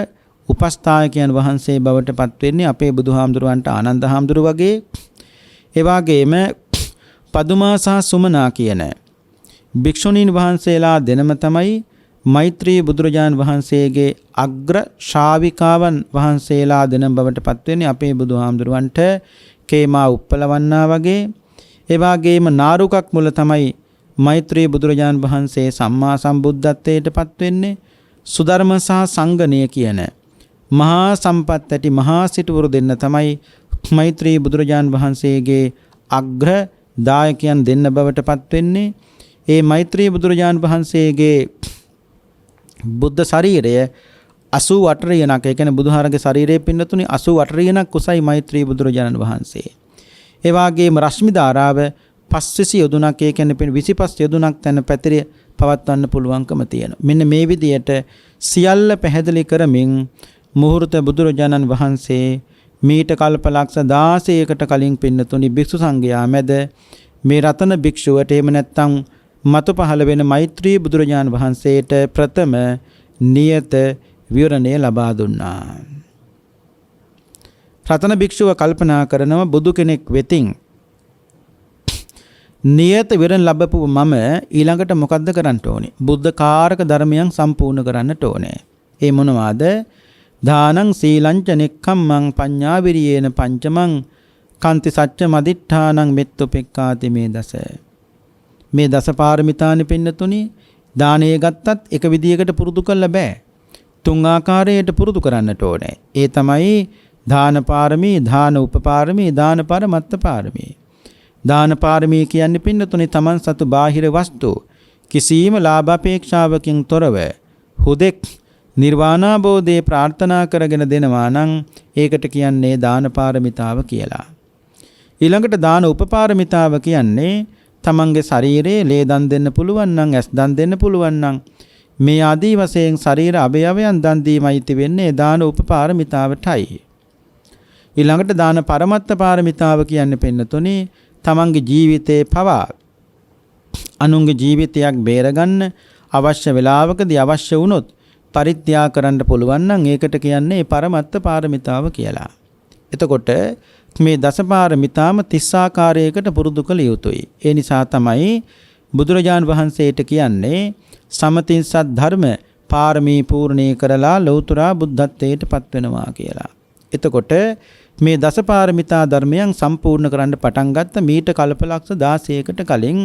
උපස්ථායකයන් වහන්සේ බවට පත්වෙන්නේ අපේ බුදුහාමුදුරුවන්ට ආනන්ද හාමුදුරු වගේ. ඒ වගේම පදුමා සහ සුමනා කියන භික්ෂුණීන් වහන්සේලා දෙනම තමයි මෛත්‍රී බුදුරජාණන් වහන්සේගේ අග්‍ර ශ්‍රාවිකාවන් වහන්සේලා දෙනම බවට පත්වෙන්නේ අපේ බුදුහාමුදුරුවන්ට කේමා උප්පලවන්නා වගේ. ඒ වගේම නාරුකක් මුල තමයි මෛත්‍රී බුදුරජාණන් වහන්සේ සම්මා සම්බුද්ධත්වයට පත්වෙන්නේ. සුධර්ම සහ සංගණය කියන මහා සම්පත් ඇති මහා සිටුවරු දෙන්න තමයි මෛත්‍රී බුදුරජාණන් වහන්සේගේ අග්‍ර දායකයන් දෙන්න බවට පත්වෙන්නේ. ඒ මෛත්‍රී බුදුරජාණන් වහන්සේගේ බුද්ධ ශරීරය 88 රියනක්. ඒ කියන්නේ බුදුහාරගේ ශරීරයේ පින්නතුනි 88 රියනක් කුසයි මෛත්‍රී බුදුරජාණන් වහන්සේ. ඒ වගේම රශ්මි ධාරාව 500 යොදුනක්. ඒ කියන්නේ 25 යොදුනක් තැන පැතිර පවත්වන්න පුළුවන්කම තියෙනවා. මෙන්න මේ විදියට සියල්ල පැහැදිලි කරමින් මුහුර්ත බුදුරජාණන් වහන්සේ මීට කල්පලක්ෂ 16කට කලින් පින්නතුනි භික්ෂු සංඝයා මැද මේ රතන භික්ෂුවට එහෙම නැත්නම් මතු පහළ වෙන මෛත්‍රී බුදුරජාණන් වහන්සේට ප්‍රථම නියත විවරණය ලබා දුන්නා. රතන භික්ෂුව කල්පනා කරනවා බුදු කෙනෙක් වෙතින් නියත විවරණ ලැබපු මම ඊළඟට මොකද්ද කරන්න ඕනේ? බුද්ධ කාරක ධර්මයන් සම්පූර්ණ කරන්නට ඕනේ. ඒ මොනවාද? දානං සීලංච නෙක්ඛම්මං පඤ්ඤාවිරියේන පංචමං කාන්ති සච්ච මදිඨානං මෙත්තුපෙක්ඛාති මේ දස. මේ දස පාරමිතානි පින්නතුනි දානය ගත්තත් එක විදියකට පුරුදු කරන්න බෑ. තුන් ආකාරයට පුරුදු කරන්නට ඕනේ. ඒ තමයි දාන පාරමී, දාන උපපාරමී, දාන පරමත්ත පාරමී. දාන පාරමී කියන්නේ පින්නතුනි තමන් සතු බාහිර වස්තු කිසියම් ලාභ අපේක්ෂාවකින් තොරව හුදෙක් නිර්වාණාබෝධය ප්‍රාර්ථනා කරගෙන දෙනවා නම් ඒකට කියන්නේ දාන පාරමිතාව කියලා. ඊළඟට දාන උපපාරමිතාව කියන්නේ තමන්ගේ ශරීරයේ ලේ දන් දෙන්න පුළුවන් නම්, ඇස් දන් දෙන්න පුළුවන් නම් මේ ආදී වශයෙන් ශරීර අවයවයන් දන් දීමයි වෙන්නේ දාන උපපාරමිතාවටයි. ඊළඟට දාන පරමත්ත පාරමිතාව කියන්නේ පින්නතුනි තමන්ගේ ජීවිතේ පවා අනුන්ගේ ජීවිතයක් බේරගන්න අවශ්‍ය වෙලාවකදී අවශ්‍ය වුණොත් පරිත්‍යාග කරන්න පුළුවන් නම් ඒකට කියන්නේ පරමත්ත පාරමිතාව කියලා. එතකොට මේ දසපාරමිතාම 30 ආකාරයකට පුරුදු කළ යුතුයි. ඒ නිසා තමයි බුදුරජාන් වහන්සේට කියන්නේ සමතිස්සත් ධර්ම පාරමී පූර්ණේ කරලා ලෞතුරා බුද්ධත්වයට පත් වෙනවා කියලා. එතකොට මේ දසපාරමිතා ධර්මයන් සම්පූර්ණ කරන්න පටන් ගත්ත මීට කල්පලක්ෂ 16කට කලින්.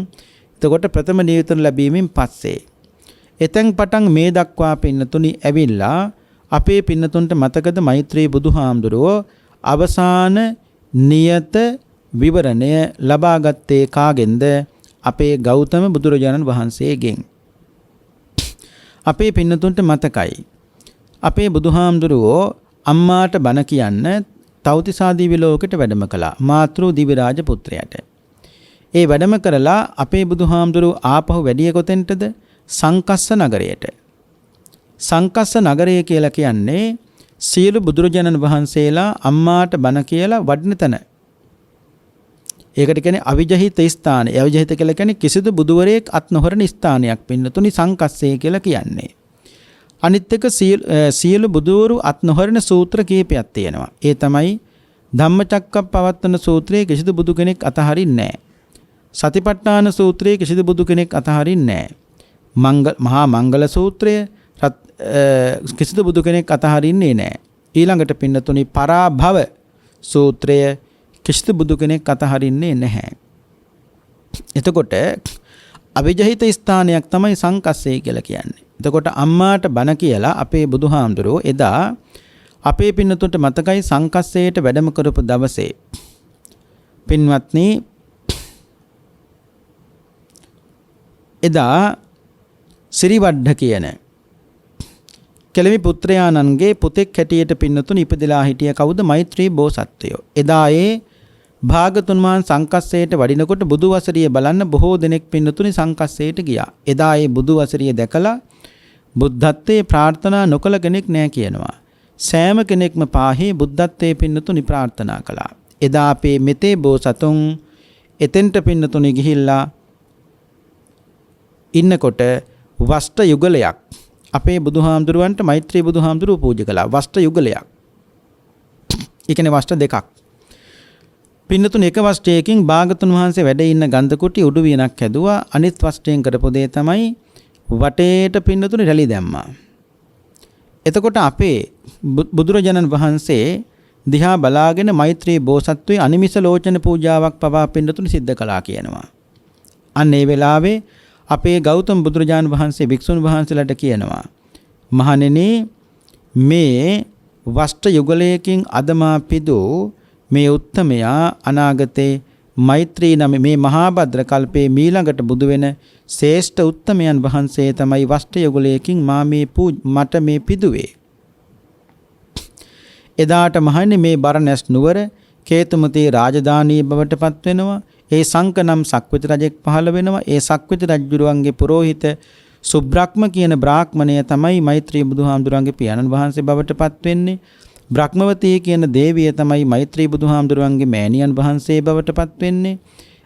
එතකොට ප්‍රථම නියුතන ලැබීමෙන් පස්සේ එතෙන් පටන් මේ දක්වා පින්නතුනි ඇවිල්ලා අපේ පින්නතුන්ට මතකද මෛත්‍රී බුදුහාමුදුරුවෝ අවසාන නියත විවරණය ලබාගත්තේ කාගෙන්ද? අපේ ගෞතම බුදුරජාණන් වහන්සේගෙන්. අපේ පින්නතුන්ට මතකයි අපේ බුදුහාමුදුරුවෝ අම්මාට බණ කියන්න තව්තිසා දිව්‍ය ලෝකෙට වැඩම කළා මාතෘ දිව්‍ය රාජ පුත්‍රයාට. ඒ වැඩම කරලා අපේ බුදුහාමුදුරුවෝ ආපහු වැඩිය කොතෙන්ටද? සංකස්ස නගරයට. සංකස්ස නගරය කියලා කියන්නේ සියලු බුදුරජාණන් වහන්සේලා අම්මාට බණ කියලා වඩින තැන. ඒකට කියන්නේ අවිජහිත ස්ථානය. අවිජහිත කියලා කියන්නේ කිසිදු බුදුවරයෙක් අත් නොහරන ස්ථානයක් පින්නතුනි සංකස්සේ කියලා කියන්නේ. අනිත් එක සියලු බුදුවරු අත් නොහරන සූත්‍ර කීපයක් තියෙනවා. ඒ තමයි ධම්මචක්කප්පවත්තන සූත්‍රයේ කිසිදු බුදු කෙනෙක් අතහරින්නේ නැහැ. සතිපට්ඨාන සූත්‍රයේ කිසිදු බුදු කෙනෙක් අතහරින්නේ නැහැ. මහා මංගල සූත්‍රය කිසිදු බුදු කෙනෙක් අතහරින්නේ නැහැ. ඊළඟට පින්නතුනි පරාභව සූත්‍රය කිසිදු බුදු කෙනෙක් අතහරින්නේ නැහැ. එතකොට අවිජහිත ස්ථානයක් තමයි සංකස්සේ කියලා කියන්නේ. එතකොට අම්මාට බණ කියලා අපේ බුදුහාමුදුරුවෝ එදා අපේ පින්නතුන්ට මතකයි සංකස්සේට වැඩම කරපු දවසේ පින්වත්නි එදා සිරිවඩ්ඩ කියන කෙළවි පුත්‍රයාණන්ගේ පුතෙක් හැටියට පින්නතුනි ඉපදලා හිටිය කවුද? මෛත්‍රී බෝසත්වයෝ. එදා ඒ භාගතුන් වහන්සේ සංකස්සයට වඩිනකොට බුදු වසරිය බලන්න බොහෝ දෙනෙක් පින්නතුනි සංකස්සයට ගියා. එදා ඒ බුදු වසරිය දැකලා බුද්ධත්වයේ ප්‍රාර්ථනා නොකළ කෙනෙක් නැහැ කියනවා. සෑම කෙනෙක්ම පාහේ බුද්ධත්වයේ පින්නතුනි ප්‍රාර්ථනා කළා. එදා අපේ මෙතේ බෝසතුන් එතෙන්ට පින්නතුනි ගිහිල්ලා ඉන්නකොට වස්ත්‍ර යුගලයක් අපේ බුදුහාමුදුරුවන්ට මෛත්‍රී බුදුහාමුදුරුවෝ පූජා කළා. වස්ත්‍ර යුගලයක්. ඒ කියන්නේ වස්ත්‍ර දෙකක්. පින්නතුනි එක වස්ත්‍රයකින් භාගතුන් වහන්සේ වැඩ ඉන්න ගන්ධ කුටි උඩු වියනක් හැදුවා. අනිත් වස්ත්‍රයෙන් කරපු දේ තමයි වටේට පින්නතුනි රැලි දැම්මා. එතකොට අපේ බුදුරජාණන් වහන්සේ දිහා බලාගෙන මෛත්‍රී බෝසත්වයේ අනිමිස ලෝචන පූජාවක් පවා පින්නතුනි සිද්ධ කළා කියනවා. අන්න ඒ වෙලාවේ අපේ ගෞතම බුදුරජාණන් වහන්සේ භික්ෂුන් වහන්සේලාට කියනවා, මහණෙනි මේ වස්ත්‍ර යුගලයකින් අදමා පිදු මේ උත්තමයා අනාගතේ මෛත්‍රී නම් මේ මහා භද්‍ර කල්පේ මීළඟට බුදු වෙන ශ්‍රේෂ්ඨ උත්තමයන් වහන්සේ තමයි වස්ත්‍ර යුගලයකින් මට මේ පිදුවේ. එදාට මහණෙනි මේ බරණැස් නුවර කේතුමතී රාජධානී බවට පත් වෙනවා. ඒ සංකනම් සක්විති රජෙක් පහළ වෙනවා. ඒ සක්විති රජුරුවන්ගේ පුරෝහිත සුබ්‍රහ්ම කියන බ්‍රාහ්මණය තමයි මෛත්‍රී බුදුහාමුදුරන්ගේ පියාණන් වහන්සේ බවට පත් වෙන්නේ. බ්‍රහ්මවතී කියන දේවිය තමයි මෛත්‍රී බුදුහාමුදුරන්ගේ මෑණියන් වහන්සේ බවට පත් වෙන්නේ.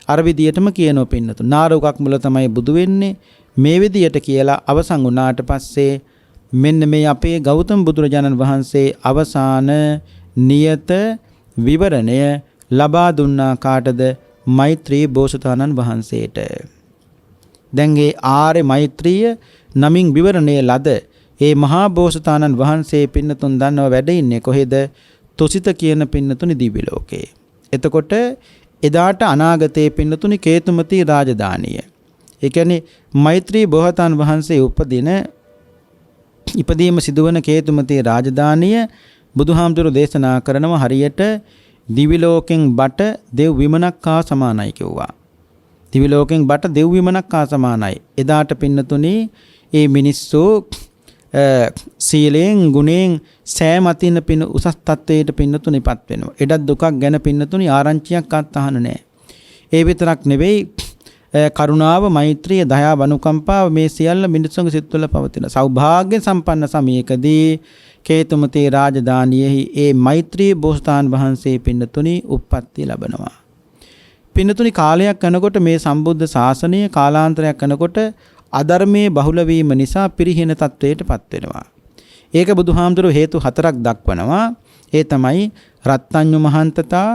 අර විදියටම කියනෝ පින්නතු. නාරෝගක් මුල තමයි බුදු වෙන්නේ. මේ විදියට කියලා අවසන් වුණාට පස්සේ මෙන්න මේ අපේ ගෞතම බුදුරජාණන් වහන්සේ අවසාන නියත විවරණය ලබා දුන්නා කාටද? මෛත්‍රී බෝසතාණන් වහන්සේට. දැන් ඒ ආර්ය මෛත්‍රිය නමින් විවරණය ලද ඒ මහා බෝසතාණන් වහන්සේ පින්නතුන් දන්නව වැඩ ඉන්නේ කොහෙද? තුසිත කියන පින්නතුනි දිව්‍ය ලෝකේ. එතකොට එදාට අනාගතයේ පින්නතුනි කේතුමතී රාජධානිය. ඒ කියන්නේ මෛත්‍රී බෝසතාණන් වහන්සේ ඉපදීම සිදුවන කේතුමතී රාජධානිය බුදුහාමුදුරුවෝ දේශනා කරනවා හරියට දිවි ලෝකෙන් බට දෙව් විමනක් හා සමානයි කිව්වා. දිවි ලෝකෙන් බට දෙව් විමනක් හා සමානයි. එදාට පින්නතුනි ඒ මිනිස්සු සීලෙන් ගුණෙන් සෑම අතින් පින උසස් තත්වයට පින්නතුනිපත් වෙනවා. එඩත් දුකක් ගැන පින්නතුනි ආරංචියක් අහන්න නැහැ. ඒ විතරක් නෙවෙයි කරුණාව, මෛත්‍රිය, දයාව, අනුකම්පාව මේ සියල්ල මිනිසුන්ගේ සිත්වල පවතින සෞභාග්‍ය සම්පන්න සමයකදී කේතුමතී රාජධානියෙහි ඒ මෛත්‍රී බෝසතාණන් වහන්සේ පින්නතුනි උප්පත්ති ලබනවා. පින්නතුනි කාලයක් යනකොට මේ සම්බුද්ධ ශාසනය කාලාන්තරයක් යනකොට අධර්මයේ බහුල වීම නිසා පිරිහෙන තත්වයටපත් වෙනවා. ඒක බුදුහාමුදුරුවෝ හේතු 4ක් දක්වනවා. ඒ තමයි රත්ත්‍ඤ්ඤු මහන්තතා,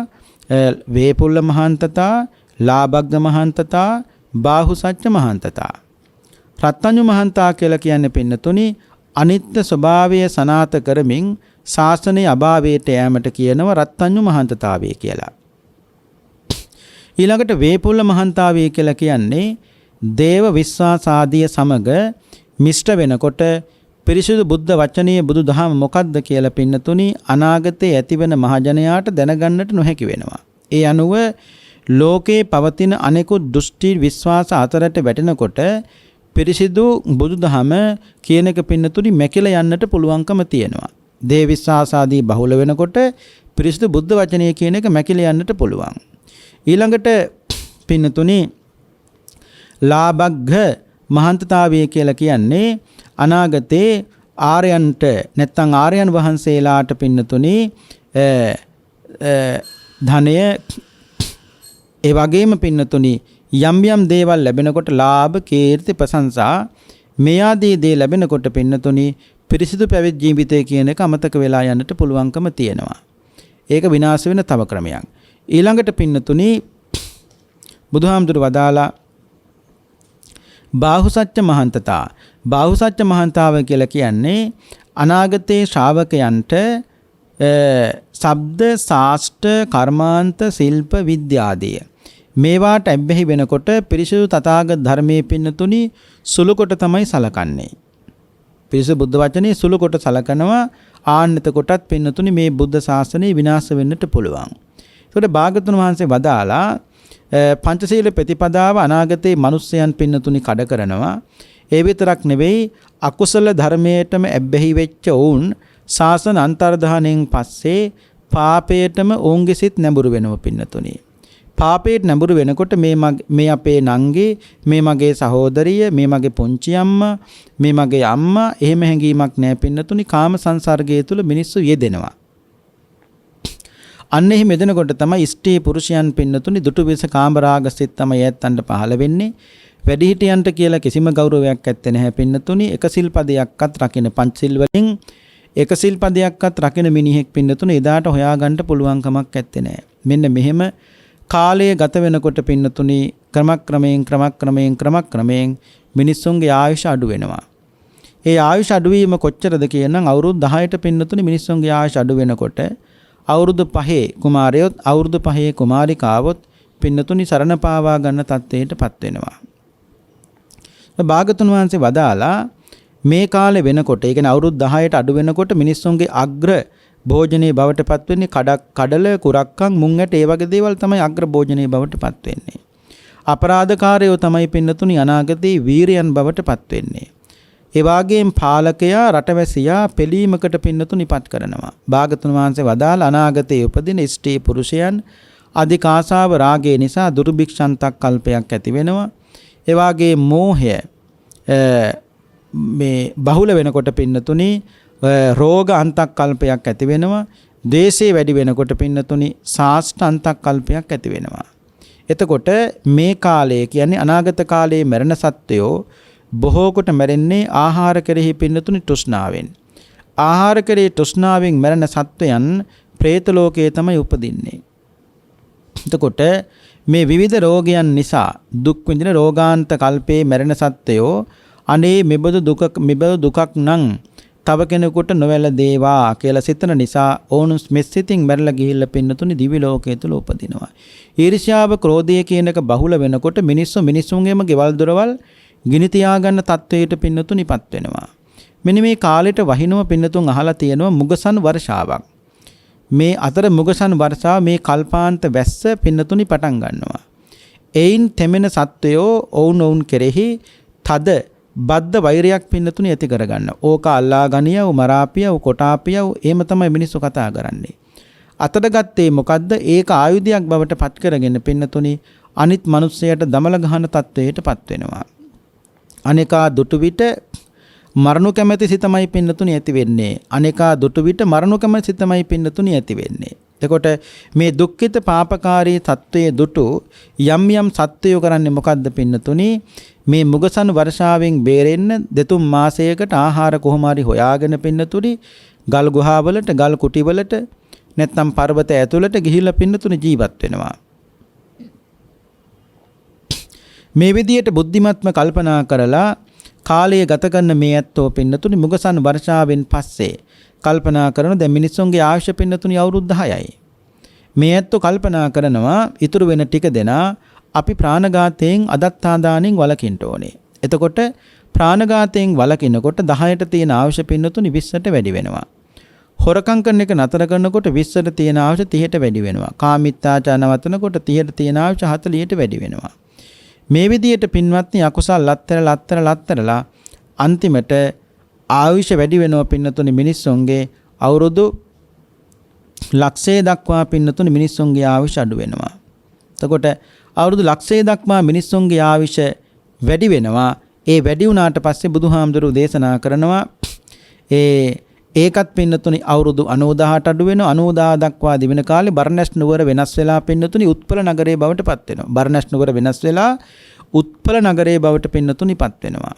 වේපුල්ල මහන්තතා, ලාභග්ග මහන්තතා, බාහුසච්ච මහන්තතා. රත්ත්‍ඤ්ඤු මහන්තා කියලා කියන්නේ පින්නතුනි අනිත්‍ය ස්වභාවය සනාත කරමින් ශාසනයේ අභාවයට යෑමට කියනවා රත්ත්‍ඤ්ඤු මහන්තතාවය කියලා. ඊළඟට වේපුල්ල මහන්තාවය කියලා කියන්නේ දේව විශ්වාසාදිය සමග මිශ්‍ර වෙනකොට පිරිසිදු බුද්ධ වචනීය බුදු දහම මොකක්ද කියලා පින්නතුනි අනාගතයේ ඇතිවෙන මහජනයාට දැනගන්නට නොහැකි වෙනවා. ඒ අනුව ලෝකේ පවතින අනෙකුත් දෘෂ්ටි විශ්වාස අතරට වැටෙනකොට පිරිසිදු බුදු දහම කියන එක පින්නතුනි මැකිලා යන්නට පුළුවන්කම තියෙනවා. දේව විශ්වාසාදී බහුල වෙනකොට පිරිසිදු බුද්ධ වචනය කියන එක මැකිලා යන්නට පුළුවන්. ඊළඟට පින්නතුනි ලාභග්ග මහන්තතාවය කියලා කියන්නේ අනාගතේ ආර්යයන්ට නැත්නම් ආර්යයන් වහන්සේලාට පින්නතුනි ධනය ඒ වගේම පින්නතුනි යම් යම් දේවල් ලැබෙනකොට ලාභ, කීර්ති, ප්‍රශංසා මේ ආදී දේ ලැබෙනකොට පින්නතුනි පිරිසිදු පැවිදි ජීවිතය කියන එක අමතක වෙලා යන්නට පුළුවන්කම තියෙනවා. ඒක විනාශ වෙන තව ක්‍රමයක්. ඊළඟට පින්නතුනි බුදුහාමුදුරු වදාලා බාහුසච්ච මහන්තතා. බාහුසච්ච මහන්තාව කියලා කියන්නේ අනාගතයේ ශ්‍රාවකයන්ට ශබ්ද, ශාස්ත්‍ර, කර්මාන්ත, ශිල්ප, විද්‍යාදිය මේවාට ඇබ්බැහි වෙනකොට පිරිසිදු තථාගත ධර්මයේ පින්නතුනි සුළු කොට තමයි සලකන්නේ. පිරිසිදු බුද්ධ වචනේ සුළු කොට සලකනවා. ආන්නත කොටත් පින්නතුනි මේ බුද්ධ ශාසනය විනාශ වෙන්නට පුළුවන්. ඒකට භාගතුන් වහන්සේ වදාලා පංචශීල ප්‍රතිපදාව අනාගතයේ මිනිස්යන් පින්නතුනි කඩ කරනවා. ඒ විතරක් නෙවෙයි අකුසල ධර්මයටම ඇබ්බැහි වෙච්ච වුන් ශාසන අන්තර්ධානයෙන් පස්සේ පාපයටම ඔවුන්ගේ සිත් නැඹුරු වෙනවා පින්නතුනි. පාපයට නැඹුරු වෙනකොට මේ අපේ නංගි, මේ මගේ සහෝදරිය, මේ මගේ පුංචි අම්මා, මේ මගේ අම්මා එහෙම හැඟීමක් නැහැ පින්නතුනි. කාම සංසර්ගය තුල මිනිස්සු යෙදෙනවා. අන්න එහෙම යෙදෙනකොට තමයි ස්ත්‍රී පුරුෂයන් පින්නතුනි දුටු විස කාමරාග සිත් තමයි ඇත්තන්ට පහළ වෙන්නේ. වැඩිහිටියන්ට කියලා කිසිම ගෞරවයක් ඇත්තේ නැහැ පින්නතුනි. එක සිල්පදයක්වත් රකින්න පංචසිල් වලින් එක සිල්පදයක්වත් රකින්න මිනිහෙක් පින්නතුනි එදාට හොයාගන්න පුළුවන් කමක් ඇත්තේ නැහැ. මෙන්න මෙහෙම කාලය ගත වෙනකොට පින්නතුනි ක්‍රමක්‍රමයෙන් මිනිස්සුන්ගේ ආයුෂ අඩු වෙනවා. ඒ ආයුෂ අඩුවීම කොච්චරද කියනනම් අවුරුදු 10ට පින්නතුනි මිනිස්සුන්ගේ ආයුෂ අඩු වෙනකොට අවුරුදු 5 කුමාරයොත් අවුරුදු 5 කුමාරිකාවොත් පින්නතුනි සරණ පාවා ගන්න තත්ත්වයටපත් වෙනවා. භාගතුන් වහන්සේ වදාලා මේ කාලේ වෙනකොට ඒ කියන්නේ අවුරුදු 10ට අඩු වෙනකොට මිනිස්සුන්ගේ අග්‍ර භෝජනයේ බවට පත් වෙන්නේ කඩල කුරක්කන් මුං ඇට ඒ වගේ දේවල් තමයි අග්‍ර භෝජනයේ බවට පත් වෙන්නේ. අපරාධකාරයෝ තමයි පින්නතුනි අනාගතේ වීරයන් බවට පත් වෙන්නේ. ඒ වගේම පාලකයා රටවැසියා පිළීමකට පින්නතුනිපත් කරනවා. භාගතුන් වහන්සේ වදාළ අනාගතයේ උපදින ස්ත්‍රී පුරුෂයන් අධික ආසාව රාගය නිසා දුර්භික්ෂන්තක් කල්පයක් ඇති වෙනවා. ඒ වගේ මෝහය මේ බහුල වෙනකොට පින්නතුනි රෝග අන්තක් කල්පයක් ඇති වෙනවා. දේශේ වැඩි වෙනකොට පින්නතුනි සාස්ත්‍ර අන්තක් කල්පයක් ඇති වෙනවා. එතකොට මේ කාලය කියන්නේ අනාගත කාලයේ මරණ සත්වයෝ බොහෝ කොට මැරෙන්නේ ආහාර කෙරෙහි පින්නතුනි තෘෂ්ණාවෙන්. ආහාර කෙරෙහි තෘෂ්ණාවෙන් මැරෙන සත්වයන් പ്രേත ලෝකයේ තමයි උපදින්නේ. එතකොට මේ විවිධ රෝගයන් නිසා දුක් විඳින රෝගාන්ත කල්පේ මැරෙන සත්වයෝ අනේ මෙබඳු දුකක් නම් තව කෙනෙකුට නොවැළදේවා කියලා සිතන නිසා ඕනු මෙසිතින් මැරලා ගිහිල්ලා පින්නතුනි දිවි ලෝකයේ තුල උපදිනවා. ඊර්ෂ්‍යාව ක්‍රෝධය කියන එක බහුල වෙනකොට මිනිස්සුන්ගේම ගෙවල් දොරවල් ගිනි තියාගන්න තත්වයට පින්නතුනිපත් වෙනවා. මෙන්න මේ කාලෙට වහිනව පින්නතුන් අහලා තියෙනවා මුගසන් වර්ෂාවක්. මේ අතර මුගසන් වර්ෂාව මේ කල්පාන්ත වැස්ස පින්නතුනි පටන් ගන්නවා. එයින් තෙමෙන සත්වයෝ ඔවුන් කෙරෙහි තද බද්ධ වෛරයක් පින්නතුනි ඇති කරගන්න. ඕක අල්ලා ගනියව මරාපියව කොටාපියව එහෙම තමයි මිනිස්සු කතා කරන්නේ. අතට ගත්තේ මොකද්ද? ඒක ආයුධයක් බවට පත් කරගෙන පින්නතුනි අනිත් මිනිස්සයට දමල ගහන තත්වයටපත් වෙනවා. අනේකා දුටු විට මරණු කැමැති සිතමයි පින්නතුනි ඇති වෙන්නේ. අනේකා දුටු විට මරණු කැමැති සිතමයි පින්නතුනි ඇති වෙන්නේ. එතකොට මේ දුක්ඛිත පාපකාරී තත්වයේ දුටු යම් සත්වයෝ කරන්නේ මොකද්ද පින්නතුනි? මේ මුගසන් වර්ෂාවෙන් බේරෙන්න දෙතුන් මාසයකට ආහාර කොහොම හරි හොයාගෙන පින්නතුනි ගල් ගුහාවලට ගල් කුටිවලට නැත්නම් පර්වත ඇතුළට ගිහිල්ලා පින්නතුනි ජීවත් වෙනවා. මේ විදියට බුද්ධිමත්ව කල්පනා කරලා කාලය ගත කරන මේ ඇත්තෝ පින්නතුනි මුගසන් වර්ෂාවෙන් පස්සේ කල්පනා කරන දැන් මිනිස්සුන්ගේ ආයුෂ පින්නතුනි අවුරුදු 10යි. මේ ඇත්තෝ කල්පනා කරනවා ඉතුරු වෙන ටික දෙනා අපි ප්‍රාණඝාතයෙන් අදත්තාදානෙන් වළකින්න ඕනේ. එතකොට ප්‍රාණඝාතයෙන් වළකිනකොට 10ට තියෙන ආයුෂ පින්නතුනි 20ට වැඩි වෙනවා. හොරකම් කරන එක නතර කරනකොට 20ට තියෙන ආයුෂ 30ට වැඩි වෙනවා. කාමීත්‍යාචාර නවත්තනකොට 30ට තියෙන ආයුෂ 40ට වැඩි වෙනවා. මේ විදියට පින්වත්නි අකුසල් ලත්තරලා අන්තිමට ආයුෂ වැඩි වෙනවා පින්නතුනි මිනිස්සුන්ගේ අවුරුදු ලක්ෂය දක්වා පින්නතුනි මිනිස්සුන්ගේ ආයුෂ අඩු වෙනවා. එතකොට අවුරුදු ලක්ෂය දක්වා මිනිස්සුන්ගේ ආයුෂ වැඩි වෙනවා. ඒ වැඩි වුණාට පස්සේ බුදුහාමුදුරුවෝ දේශනා කරනවා ඒකත් පින්නතුනි අවුරුදු 90000ට අඩු වෙනවා. 90000 දක්වා දිවෙන කාලේ බර්ණස් නුවර වෙනස් වෙලා පින්නතුනි උත්පල නගරයේ බවට පත් වෙනවා. බර්ණස් නුවර වෙනස් වෙලා උත්පල නගරයේ බවට පින්නතුනි පත් වෙනවා.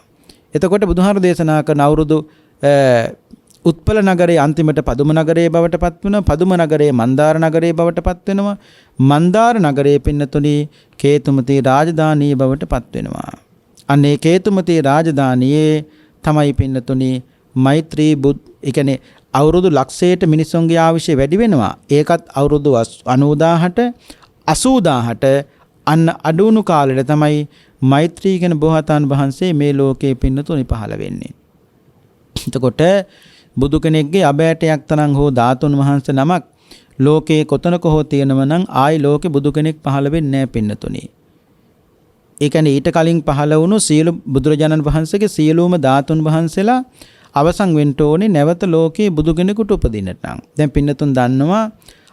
එතකොට බුදුහාමුදුරුවෝ දේශනා කරන අවුරුදු උත්පල නගරයේ අන්තිමට පදුම නගරයේ බවට පත් වෙනවා. පදුම නගරයේ මන්දාර නගරයේ බවට පත් වෙනවා. මන්දාර නගරයේ පින්නතුනි කේතුමති රාජධානිය බවට පත් වෙනවා. අනේ කේතුමති රාජධානියේ තමයි පින්නතුනි මෛත්‍රී ඒ කියන්නේ අවුරුදු ලක්ෂයට මිනිස්සුන්ගේ ආයුෂ වැඩි වෙනවා. ඒකත් අවුරුදු 90000ට 80000ට අන්න අඩුණු කාලෙට තමයි මෛත්‍රී කියන බෝසතාණන් වහන්සේ මේ ලෝකේ පින්නතුනි පහළ වෙන්නේ. එතකොට බුදු කෙනෙක්ගේ අබෑටයක් තරම් හෝ ධාතුන් වහන්සේ නමක් ලෝකේ කොතනක හෝ තියෙනව නම් ආයි ලෝකේ බුදු කෙනෙක් පහළ වෙන්නේ නැහැ පින්නතුනි. ඒ කියන්නේ ඊට කලින් පහළ වුණු සියලු බුදුරජාණන් වහන්සේගේ සියලුම ධාතුන් වහන්සේලා අවසන් වෙන්න ඕනේ නැවත ලෝකේ බුදු කෙනෙකුට උපදින්නට නම්. දැන් පින්නතුන් දන්නවා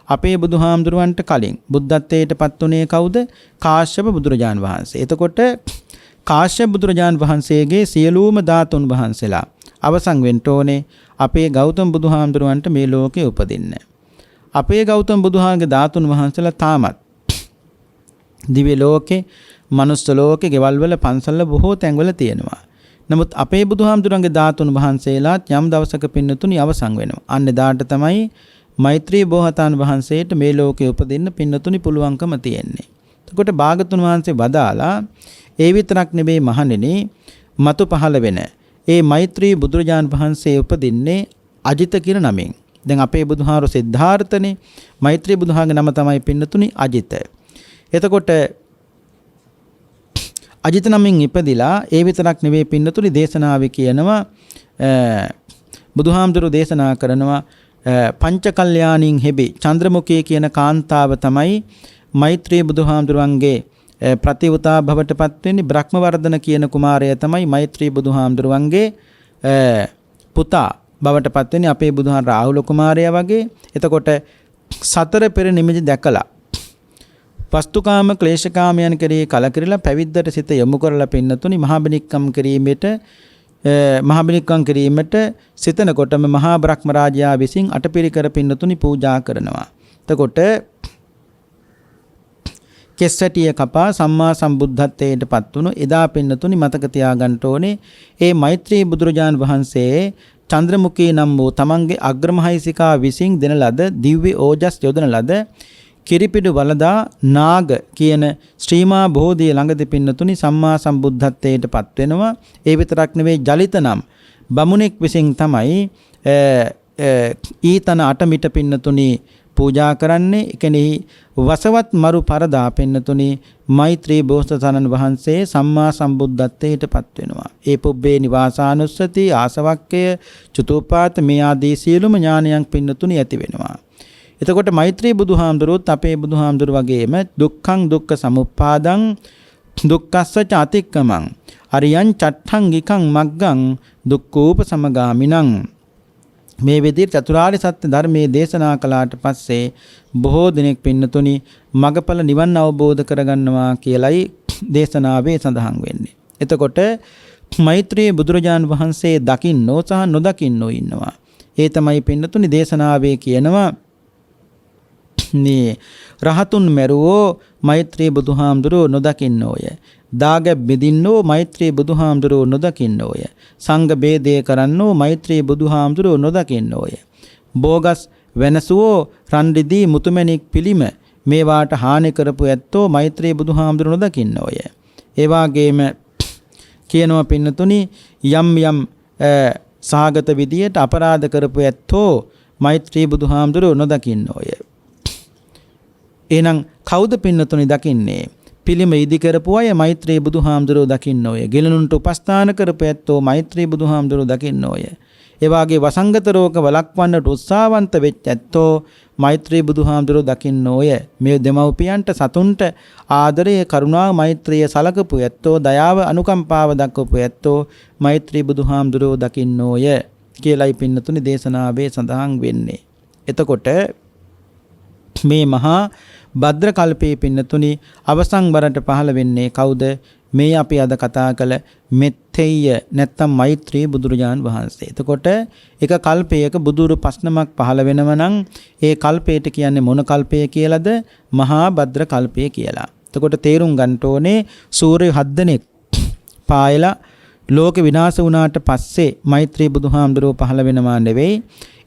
අපේ බුදුහාමුදුරුවන්ට කලින් බුද්ධත්වයට පත් වුණේ කවුද? කාශ්‍යප බුදුරජාණන් වහන්සේ. එතකොට කාශ්‍යප බුදුරජාණන් වහන්සේගේ සියලුම ධාතුන් වහන්සේලා අවසන් වෙන්න ඕනේ අපේ ගෞතම බුදුහාමුදුරුවන්ට මේ ලෝකේ උපදින්න. අපේ ගෞතම බුදුහාමගේ ධාතුන් වහන්සේලා තාමත් දිව්‍ය ලෝකේ, මනුස්ස ලෝකේ, ගෙවල් වල, පන්සල් බොහෝ තැන්වල තියෙනවා. නමුත් අපේ බුදුහාමුදුරන්ගේ ධාතුන් වහන්සේලාත් යම් දවසක පින්නතුනි අවසන් වෙනවා. අන්න එදාට තමයි මෛත්‍රී බෝසතාණන් වහන්සේට මේ ලෝකේ උපදින්න පින්නතුනි පුළුවන්කම තියෙන්නේ. එතකොට භාගතුන් වහන්සේ වදාලා ඒ විතරක් නෙවෙයි මහණෙනි, මතු පහළ වෙන ඒ මෛත්‍රී බුදුරජාණන් වහන්සේ උපදින්නේ අජිත කියන නමෙන්. දැන් අපේ බුදුහාරු සිද්ධාර්ථනේ, මෛත්‍රී බුදුහාගේ නම තමයි පින්නතුනි අජිත. එතකොට අජිත නමින් ඉපදිලා ඒ විතරක් නෙවෙයි පින්නතුනි දේශනාවේ කියනවා බුදුහාමුදුරු දේශනා කරනවා පංච කල්යාණින් හෙබි චන්ද්‍රමුඛී කියන කාන්තාව තමයි මෛත්‍රී බුදුහාමුදුරුවන්ගේ ප්‍රතිවතා භවට පත් වෙන්නේ. බ්‍රහ්මවර්ධන කියන කුමාරය තමයි මෛත්‍රී බුදුහාමුදුරුවන්ගේ පුතා බවට පත් වෙන්නේ අපේ බුදුහාම රාහුල කුමාරයා වගේ. එතකොට සතර පෙර නිමිති දැකලා වස්තුකාම ක්ලේශකාමයන් කෙරෙහි කලකිරලා පැවිද්දට සිත යොමු කරලා පින්නතුනි මහාබිනික්කම් කිරීමට සිතනකොටම මහා බ්‍රහ්ම රාජයා විසින් අටපිරිකර පින්නතුනි පූජා කරනවා. එතකොට කෙස්සටිය කපා සම්මා සම්බුද්ධත්වයට පත් වුණු එදා පින්නතුනි මතක තියාගන්න ඕනේ ඒ මෛත්‍රී බුදුරජාණන් වහන්සේ චන්ද්‍රමුඛී නම් වූ තමන්ගේ අග්‍රමහයිසිකා විසින් දෙන ලද දිව්‍ය ඕජස් යොදන ලද කිරිපිඩු වලදා නාග කියන ශ්‍රීමා බෝධිය ළඟදී පින්නතුනි සම්මා සම්බුද්ධත්වයට පත් වෙනවා. ඒ විතරක් නෙවෙයි ජලිත නම් බමුණෙක් විසින් තමයි ඊතන අටමිට පින්නතුනි පූජා කරන්නේ. ඒ කියන්නේ වසවත් මරු පරදා පින්නතුනි මෛත්‍රී බෝසතාණන් වහන්සේ සම්මා සම්බුද්ධත්වයට පත් වෙනවා. ඒ පුබ්බේ නිවාසානුස්සති ආසවක්කය චතුප්පාත මේ ආදී සියලුම ඥානයන් පින්නතුනි ඇති වෙනවා. එතකොට මෛත්‍රී බුදුහාමුදුරුවොත් අපේ බුදුහාමුදුරු වගේම දුක්ඛං දුක්ඛ සමුප්පාදං දුක්ඛස්ස ච අතික්කමං අරියං චට්ඨංගිකං මග්ගං දුක්ඛෝප සමගාමිනං මේ විදිහට චතුරාර්ය සත්‍ය ධර්මයේ දේශනා කළාට පස්සේ බොහෝ දිනෙක පින්නතුනි මගඵල නිවන් අවබෝධ කරගන්නවා කියලයි දේශනාවේ සඳහන් වෙන්නේ. එතකොට මෛත්‍රී බුදුරජාණන් වහන්සේ දකින්නෝ සහ නොදකින්නෝ ඉන්නවා. ඒ තමයි පින්නතුනි දේශනාවේ කියනවා නේ රහතුන් මැරුවෝ මෛත්‍රී බුදුහාමුදුරුවෝ නොදකින්නෝය. දාගැබ් බෙදින්නෝ මෛත්‍රී බුදුහාමුදුරුවෝ නොදකින්නෝය. සංඝ බේදය කරන්නෝ මෛත්‍රී බුදුහාමුදුරුවෝ නොදකින්නෝය. බෝගස් වෙනසුවෝ රන් රිදී මුතුමැණික් පිළිම මේවාට හානි කරපු ඇත්තෝ මෛත්‍රී බුදුහාමුදුරුවෝ නොදකින්නෝය. ඒ වගේම කියනවා පින්නතුනි යම් යම් සාගත විදියට අපරාධ කරපු ඇත්තෝ මෛත්‍රී බුදුහාමුදුරුවෝ නොදකින්නෝය. එහෙනම් කවුද පින්නතුනි දකින්නේ? පිළිම ඉදි කරපු අය මෛත්‍රී බුදුහාමුදුරුවෝ දකින්නෝය. ගෙලනුන්ට උපස්ථාන කරපු ඇත්තෝ මෛත්‍රී බුදුහාමුදුරුවෝ දකින්නෝය. ඒ වාගේ වසංගත රෝග වළක්වන්නට උත්සාහවන්ත වෙච්ච ඇත්තෝ මෛත්‍රී බුදුහාමුදුරුවෝ දකින්නෝය. මේ දෙමව්පියන්ට සතුන්ට ආදරය කරුණාව මෛත්‍රිය සලකපු ඇත්තෝ දයාව අනුකම්පාව දක්වපු ඇත්තෝ මෛත්‍රී බුදුහාමුදුරුවෝ දකින්නෝය කියලායි පින්නතුනි දේශනාවේ සඳහන් වෙන්නේ. එතකොට මේ මහා භද්‍ර කල්පයේ පින්නතුනි අවසන් වරට පහළ වෙන්නේ කවුද? මේ අපි අද කතා කළ මෙත්තෙය නැත්තම් මෛත්‍රී බුදුරජාණන් වහන්සේ. එතකොට එක කල්පයක බුදුරු 5 නමක් පහළ වෙනව නම් ඒ කල්පයට කියන්නේ මොන කල්පය කියලාද? මහා භද්‍ර කල්පය කියලා. එතකොට තේරුම් ගන්න ඕනේ සූර්ය 7 දෙනෙක් පායලා ලෝක විනාශ වුණාට පස්සේ මෛත්‍රී බුදුහාමුදුරුවෝ පහළ වෙනවා නෙවෙයි.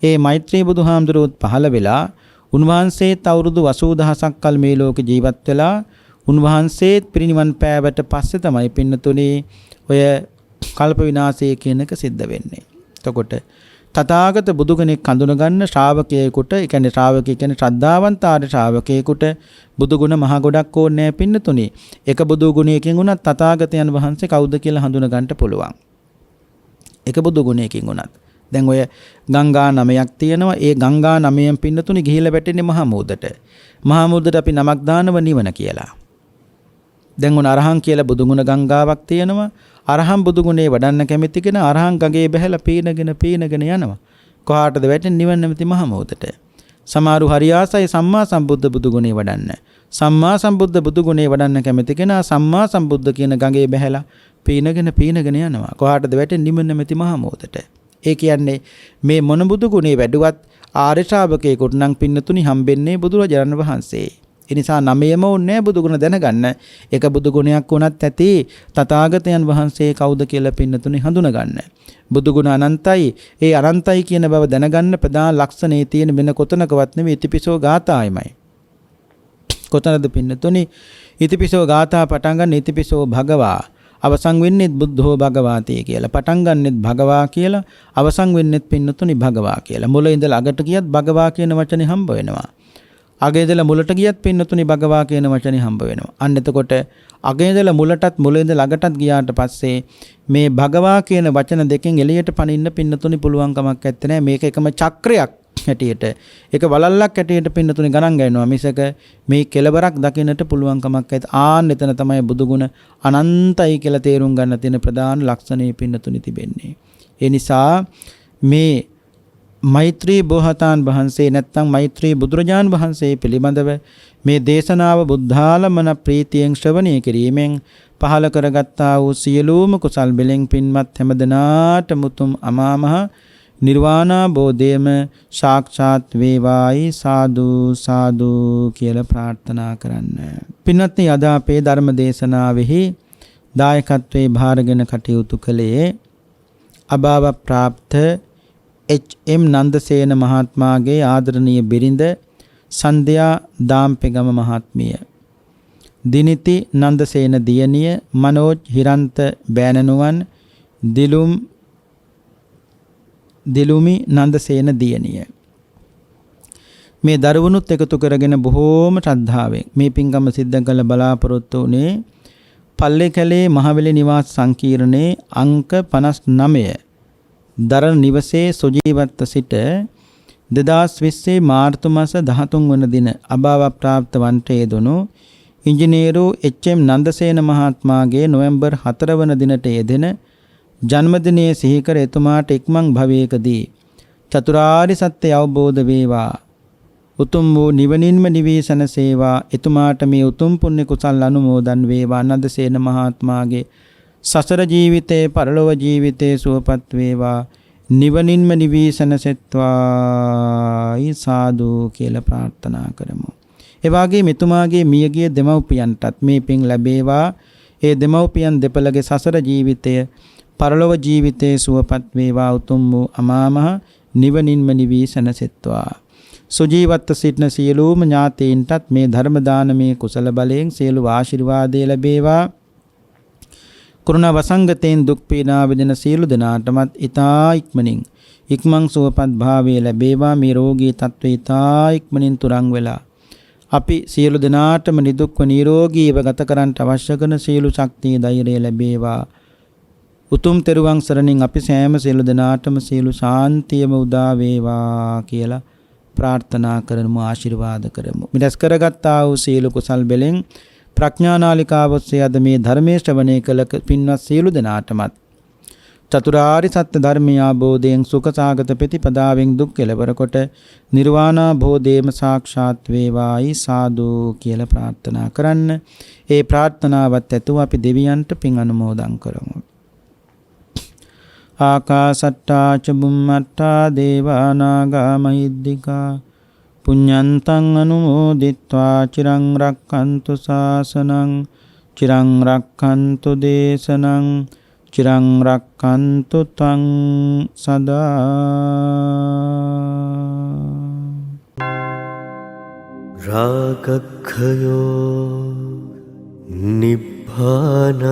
ඒ මෛත්‍රී බුදුහාමුදුරුවෝත් පහළ වෙලා උන්වහන්සේත් අවුරුදු 80000ක් කල් මේ ලෝකේ ජීවත් වෙලා උන්වහන්සේත් පිරිනිවන් පෑවට පස්සේ තමයි පින්නතුනි ඔය කල්ප විනාශය කියන එක සිද්ධ වෙන්නේ. එතකොට තථාගත බුදු කෙනෙක් හඳුන ගන්න ශ්‍රාවකයෙකුට, ඒ කියන්නේ ශ්‍රාවකය කියන්නේ ශ්‍රද්ධාවන්ත ආර්ය ශ්‍රාවකයෙකුට බුදු ගුණ මහ ගොඩක් ඕනේ නැහැ පින්නතුනි. එක බුදු ගුණයකින් උනත් තථාගතයන් වහන්සේ කවුද කියලා හඳුන ගන්නට පුළුවන්. එක බුදු ගුණයකින් උනත් දැන් ඔය ගංගා නමයක් තියෙනවා. ඒ ගංගා නමයෙන් පින්නතුනි ගිහිල්ලා වැටෙන්නේ මහා මුහුදට. මහා මුහුදට අපි නමක් දානව නිවන කියලා. දැන් උන අරහං කියලා බුදුගුණ ගංගාවක් තියෙනවා. අරහං බුදුගුණේ වඩන්න කැමති කෙනා අරහං ගඟේ බැහැලා පීනගෙන යනවා. කොහාටද වැටෙන්නේ? නිවන් නැමැති මහ මොහොතට. සමහරු හරි ආසයි සම්මා සම්බුද්ධ බුදුගුණේ වඩන්න. සම්මා සම්බුද්ධ බුදුගුණේ වඩන්න කැමති කෙනා සම්මා සම්බුද්ධ කියන ගඟේ බැහැලා පීනගෙන යනවා. කොහාටද වැටෙන්නේ? නිවන් නැමැති මහ මොහොතට. ඒ කියන්නේ මේ මොන බුදුගුණේ වැඩුවත් ආර්ය ශ්‍රාවකයෙකුට නම් පින්නතුනි හම්බෙන්නේ බුදුරජාණන් වහන්සේ. ඒ නිසා නමයම ඕනේ බුදුගුණ දැනගන්න. ඒක බුදුගුණයක් වුණත් ඇති තථාගතයන් වහන්සේ කවුද කියලා පින්නතුනි හඳුනගන්න. බුදුගුණ අනන්තයි. ඒ අනන්තයි කියන බව දැනගන්න ප්‍රධාන ලක්ෂණේ තියෙන වෙන කොතනකවත් නෙවෙයි ඉතිපිසෝ ගාථායමයි. කොතනද පින්නතුනි? ඉතිපිසෝ ගාථා පටන් ගන්න ඉතිපිසෝ භගවා. අවසන් වෙන්නේත් බුද්ධෝ භගවාතේ කියලා. පටන් ගන්නෙත් භගවා කියලා, අවසන් වෙන්නේත් පින්නතුනි භගවා කියලා. මුල ඉඳලා අගට ගියත් භගවා කියන වචනේ හම්බ වෙනවා. අගේ ඉඳලා මුලට ගියත් පින්නතුනි භගවා කියන වචනේ හම්බ වෙනවා. අන්න එතකොට අගේ ඉඳලා මුලටත් මුල ඉඳලා අගටත් ගියාට පස්සේ මේ භගවා කියන වචන දෙකෙන් එළියට පනින්න පින්නතුනි පුළුවන් කමක් නැත්තේ නෑ. මේක එකම චක්‍රයක් හැටියට, ඒක වලල්ලක් හැටියට පින්නතුනි ගණන් ගන්නවා. මිසක මේ කෙලවරක් දකින්නට පුළුවන් කමක් නැත. ආන්න එතන තමයි බුදුගුණ අනන්තයි කියලා තේරුම් ගන්න තියෙන ප්‍රධාන ලක්ෂණය පින්නතුනි තිබෙන්නේ. ඒ නිසා මේ මෛත්‍රී බෝසතාණන් වහන්සේ නැත්නම් මෛත්‍රී බුදුරජාන් වහන්සේ පිළිබඳව මේ දේශනාව බුද්ධාලමන ප්‍රීතියෙන් ශ්‍රවණය කිරීමෙන් පහල කරගත්තා වූ සියලුම කුසල් බෙලෙන් පින්වත් හැමදෙනාට මුතුම් අමාමහ නිර්වාණ බෝධයම සාක්ෂාත් වේවායි සාදු සාදු කියලා ප්‍රාර්ථනා කරන්න. පින්වත්නි, අද අපේ ධර්ම දේශනාවෙහි දායකත්වයේ භාරගෙන කටයුතු කළේ අභාව ප්‍රාප්ත එච්.එම්. නන්දසේන මහත්මයාගේ ආදරණීය බිරිඳ සන්ධ්‍යා දාම්පෙගම මහත්මිය, දිනිති නන්දසේන දියණිය, මනෝජ් හිරන්ත බෑණනුවන්, දිලුමි නන්දසේන දියණිය. මේ දරුවනුත් එකතු කරගෙන බොහෝම ශ්‍රද්ධාවෙන් මේ පින්කම සිද්ධ කළ බලාපොරොත්තු වුණේ පල්ලේකැලේ මහවැලි නිවාස සංකීර්ණයේ අංක 59 දරණ නිවසේ සුජීවත්ව සිට 2020 මාර්තු මාස 13 වන දින අභාව ප්‍රාප්ත වන්ට යෙදුණු ඉංජිනේරු එච්.එම්. නන්දසේන මහත්මයාගේ නොවැම්බර් 4 වන දිනට යෙදෙන ජන්මදිනයේ සිහි කර එතුමාට ඉක්මන් භවයකදී චතුරාර්ය සත්‍ය අවබෝධ වේවා, උතුම් වූ නිවනින්ම නිවී සැනසේවා. එතුමාට මේ උතුම් පුණ්‍ය කුසල් අනුමෝදන් වේවා. නන්දසේන මහත්මයාගේ සසර ජීවිතේ පරලොව ජීවිතේ සුවපත් වේවා, නිවනින්ම නිවී සැනසෙත්වායි සාදු කියලා ප්‍රාර්ථනා කරමු. ඒ වගේම එතුමාගේ මියගිය දෙමව්පියන්ටත් මේ පින් ලැබේවා. ඒ දෙමව්පියන් දෙපළගේ සසර ජීවිතය පරලොව ජීවිතේ සුවපත් වේවා, උතුම් වූ අමාමහ නිවනින්ම නිවී සැනසෙත්වා. සුජීවත්ව සිටින සියලුම ඥාතීන්ටත් මේ ධර්ම දානමේ කුසල බලයෙන් සියලු ආශිර්වාද ලැබේවා. කුරුණා වසංගතෙන් දුක් පීඩා විඳින සියලු දෙනාටමත් ඊතා ඉක්මනින් ඉක්මන් සුවපත් භාවය ලැබේවා. මේ රෝගී තත්ත්වය ඊතා ඉක්මනින් තුරන් වෙලා අපි සියලු දෙනාටම නිදුක්ව නිරෝගීව ගත කරන්නට අවශ්‍ය කරන සියලු ශක්තිය ධෛර්යය ලැබේවා. උතුම් තෙරුවන් සරණින් අපි සෑම සියලු දෙනාටම සියලු ශාන්තියම උදා වේවා කියලා ප්‍රාර්ථනා කරමු, ආශිර්වාද කරමු. මිදස් කරගත්තා වූ සියලු කුසල් බෙලෙන් ප්‍රඥානාලිකාව ඔස්සේ අද මේ ධර්මයේ ශ්‍රවණය කළ පින්වත් සියලු දෙනාටමත් චතුරාර්ය සත්‍ය ධර්මය අවබෝධයෙන් සුඛ සාගත ප්‍රතිපදාවෙන් දුක් කෙලවර කොට නිර්වාණ භෝධේම සාක්ෂාත් වේවායි සාදු කියලා ප්‍රාර්ථනා කරන්න. ඒ ප්‍රාර්ථනාවත් ඇතුව අපි දෙවියන්ට පින් අනුමෝදන් කරමු. ආකාසට්ටා ච බුම්මට්ටා දේවා නාග මහිද්దికා පුඤ්ඤන්තං අනුමෝදිත්වා චිරං රක්ඛන්තු ශාසනං චිරං රක්ඛන්තු දේශනං චිරං රක්ඛන්තු ත්වං සදා. රාගක්ඛයෝ නිබ්බානං